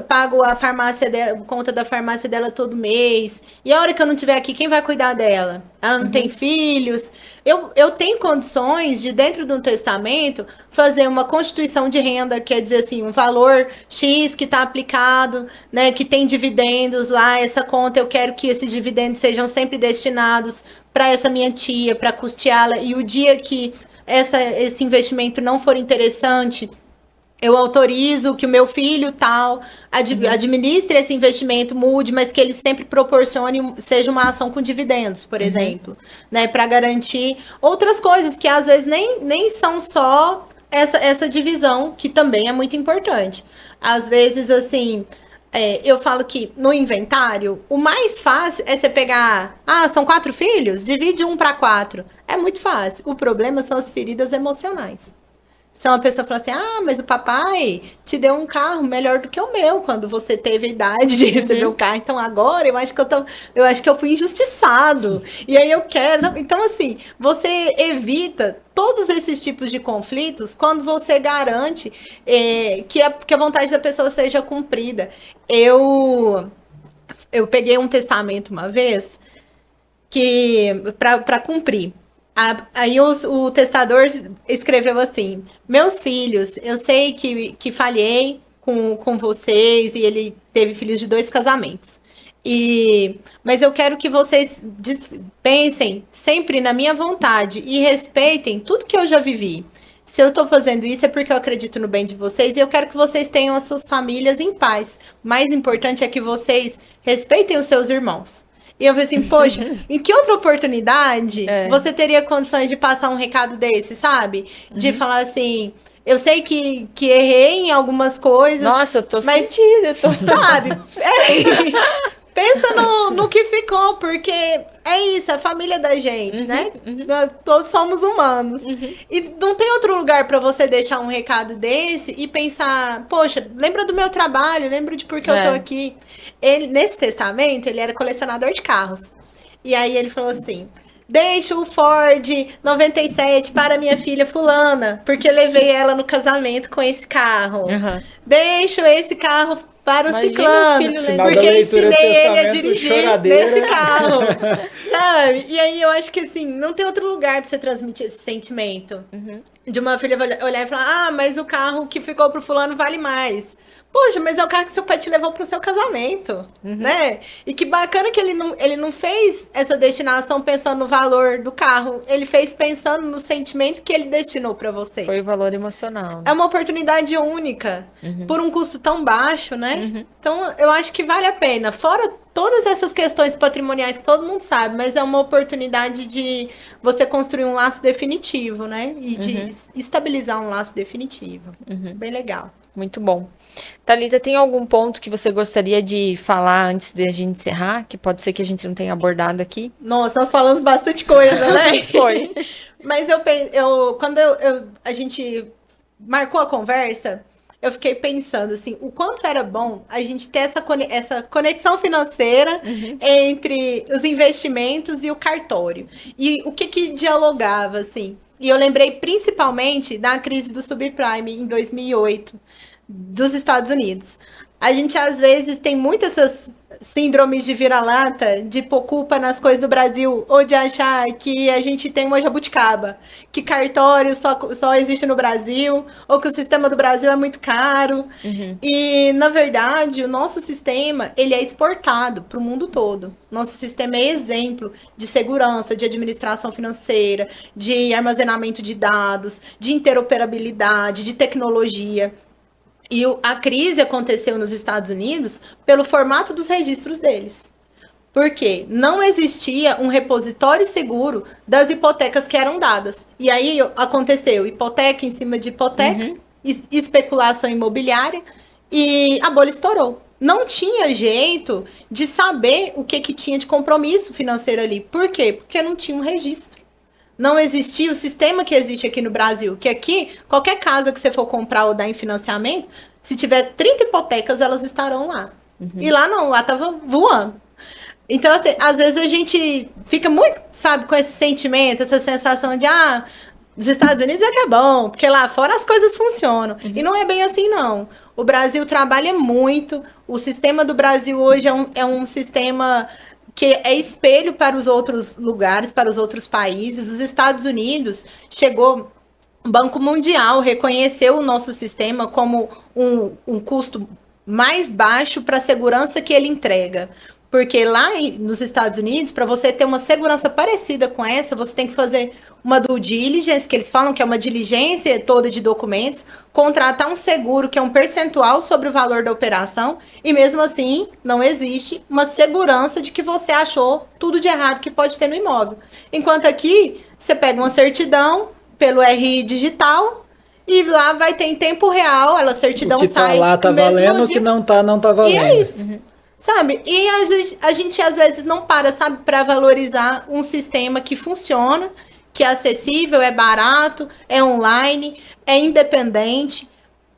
C: pago a farmácia dela, conta da farmácia dela todo mês. E a hora que eu não estiver aqui, quem vai cuidar dela? Ela não tem filhos. Eu tenho condições de, dentro de um testamento, fazer uma constituição de renda, quer dizer assim, um valor X que está aplicado, né, que tem dividendos lá, essa conta, eu quero que esses dividendos sejam sempre destinados para essa minha tia, para custeá-la. E o dia que esse investimento não for interessante, eu autorizo que o meu filho tal administre esse investimento, mude, mas que ele sempre proporcione, seja uma ação com dividendos, por exemplo, né, para garantir outras coisas que às vezes nem são só essa divisão, que também é muito importante. Às vezes, assim, eu falo que no inventário, o mais fácil é você pegar, são 4 filhos, divide 1 para 4. É muito fácil. O problema são as feridas emocionais. Se uma pessoa fala assim, mas o papai te deu um carro melhor do que o meu quando você teve a idade de receber o carro. Então agora eu acho que eu fui injustiçado. E aí eu quero. Não. Então, assim, você evita todos esses tipos de conflitos quando você garante que a vontade da pessoa seja cumprida. Eu peguei um testamento uma vez para cumprir. Aí o testador escreveu assim: meus filhos, eu sei que falhei com vocês, e ele teve filhos de 2 casamentos. Mas eu quero que vocês pensem sempre na minha vontade e respeitem tudo que eu já vivi. Se eu estou fazendo isso é porque eu acredito no bem de vocês e eu quero que vocês tenham as suas famílias em paz. Mais importante é que vocês respeitem os seus irmãos. E eu falei assim, poxa, em que outra oportunidade você teria condições de passar um recado desse, sabe? De falar assim, eu sei que errei em algumas coisas.
A: Nossa, eu tô sentida.
C: Sabe? Pensa no que ficou, porque é isso, a família da gente, né? Todos somos humanos. E não tem outro lugar para você deixar um recado desse e pensar, poxa, lembra do meu trabalho, lembra de por que eu tô aqui. Nesse testamento, ele era colecionador de carros. E aí ele falou assim, deixa o Ford 97 para minha filha fulana, porque levei ela no casamento com esse carro. Deixa esse carro para o ciclano, porque ensinei ele a dirigir nesse carro, sabe? E aí eu acho que assim, não tem outro lugar para você transmitir esse sentimento. De uma filha olhar e falar, mas o carro que ficou pro fulano vale mais. Poxa, mas é o carro que seu pai te levou pro seu casamento, né? E que bacana que ele não fez essa destinação pensando no valor do carro. Ele fez pensando no sentimento que ele destinou para você.
A: Foi o valor emocional. Né?
C: É uma oportunidade única, por um custo tão baixo, né? Então, eu acho que vale a pena. Fora todas essas questões patrimoniais que todo mundo sabe, mas é uma oportunidade de você construir um laço definitivo, né? E de estabilizar um laço definitivo. Bem legal.
A: Muito bom. Thalita, tem algum ponto que você gostaria de falar antes de a gente encerrar? Que pode ser que a gente não tenha abordado aqui?
C: Nossa, nós falamos bastante coisa, né?
A: Foi.
C: Mas quando a gente marcou a conversa, eu fiquei pensando, assim, o quanto era bom a gente ter essa conexão financeira entre os investimentos e o cartório. E o que dialogava, assim. E eu lembrei principalmente da crise do subprime em 2008, dos Estados Unidos. A gente, às vezes, tem muitas essas síndromes de vira-lata, de pôr culpa nas coisas do Brasil, ou de achar que a gente tem uma jabuticaba, que cartório só existe no Brasil, ou que o sistema do Brasil é muito caro. E, na verdade, o nosso sistema, ele é exportado para o mundo todo. Nosso sistema é exemplo de segurança, de administração financeira, de armazenamento de dados, de interoperabilidade, de tecnologia. E a crise aconteceu nos Estados Unidos pelo formato dos registros deles. Por quê? Não existia um repositório seguro das hipotecas que eram dadas. E aí aconteceu hipoteca em cima de hipoteca, especulação imobiliária, e a bolha estourou. Não tinha jeito de saber o que tinha de compromisso financeiro ali. Por quê? Porque não tinha um registro. Não existia o sistema que existe aqui no Brasil, que aqui, qualquer casa que você for comprar ou dar em financiamento, se tiver 30 hipotecas, elas estarão lá. E lá não, lá tava voando. Então, assim, às vezes a gente fica muito, sabe, com esse sentimento, essa sensação de, os Estados Unidos é que é bom, porque lá fora as coisas funcionam. E não é bem assim, não. O Brasil trabalha muito, o sistema do Brasil hoje é um sistema que é espelho para os outros lugares, para os outros países. Os Estados Unidos chegou, o Banco Mundial reconheceu o nosso sistema como um custo mais baixo para a segurança que ele entrega. Porque lá nos Estados Unidos, para você ter uma segurança parecida com essa, você tem que fazer uma due diligence, que eles falam que é uma diligência toda de documentos, contratar um seguro, que é um percentual sobre o valor da operação, e mesmo assim não existe uma segurança de que você achou tudo de errado que pode ter no imóvel. Enquanto aqui, você pega uma certidão pelo RI digital, e lá vai ter em tempo real, a certidão sai.
B: O que tá lá tá valendo, o que não tá valendo.
C: E é isso. Sabe? E a gente às vezes não para, sabe, para valorizar um sistema que funciona, que é acessível, é barato, é online, é independente.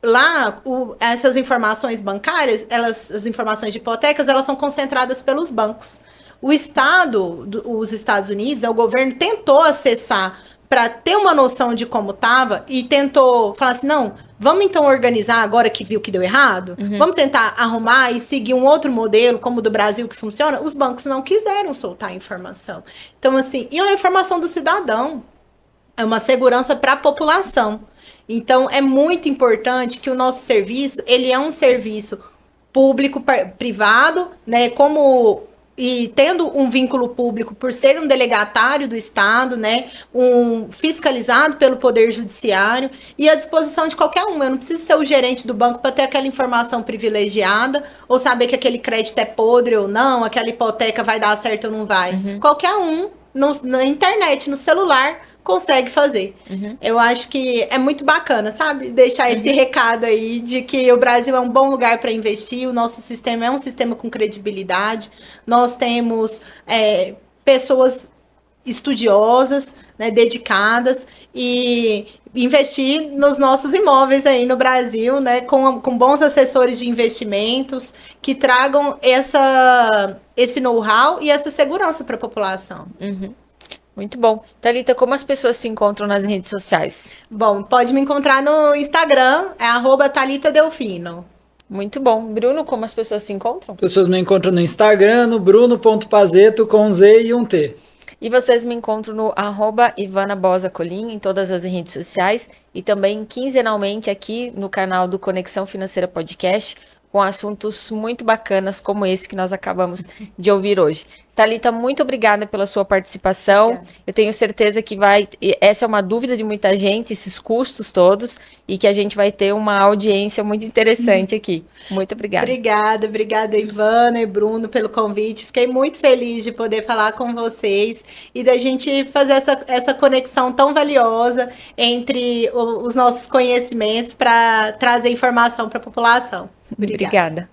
C: Lá, essas informações bancárias, as informações de hipotecas, elas são concentradas pelos bancos. O Estado, os Estados Unidos, o governo tentou acessar para ter uma noção de como estava e tentou falar assim, não, vamos então organizar agora que viu que deu errado? Vamos tentar arrumar e seguir um outro modelo como o do Brasil que funciona? Os bancos não quiseram soltar a informação. Então, assim, e a informação do cidadão é uma segurança para a população. Então, é muito importante que o nosso serviço, ele é um serviço público-privado, né, e tendo um vínculo público por ser um delegatário do Estado, né, fiscalizado pelo Poder Judiciário e à disposição de qualquer um. Eu não preciso ser o gerente do banco para ter aquela informação privilegiada ou saber que aquele crédito é podre ou não, aquela hipoteca vai dar certo ou não vai. Qualquer um, na internet, no celular, consegue fazer. Eu acho que é muito bacana, sabe? Deixar esse recado aí de que o Brasil é um bom lugar para investir, o nosso sistema é um sistema com credibilidade, nós temos pessoas estudiosas, né, dedicadas, e investir nos nossos imóveis aí no Brasil, né, com bons assessores de investimentos que tragam esse know-how e essa segurança para a população.
A: Muito bom. Thalita, como as pessoas se encontram nas redes sociais?
C: Bom, pode me encontrar no Instagram, é @ThalitaDelfino.
A: Muito bom. Bruno, como as pessoas se encontram?
B: As pessoas me encontram no Instagram, no bruno.pazeto, com Z e um T.
A: E vocês me encontram no @IvanaBosaColim em todas as redes sociais e também quinzenalmente aqui no canal do Conexão Financeira Podcast, com assuntos muito bacanas como esse que nós acabamos de ouvir hoje. Thalita, muito obrigada pela sua participação. Obrigada. Eu tenho certeza que essa é uma dúvida de muita gente, esses custos todos, e que a gente vai ter uma audiência muito interessante aqui. Muito obrigada.
C: Obrigada, Ivana e Bruno, pelo convite. Fiquei muito feliz de poder falar com vocês e da gente fazer essa conexão tão valiosa entre os nossos conhecimentos para trazer informação para a população.
A: Obrigada.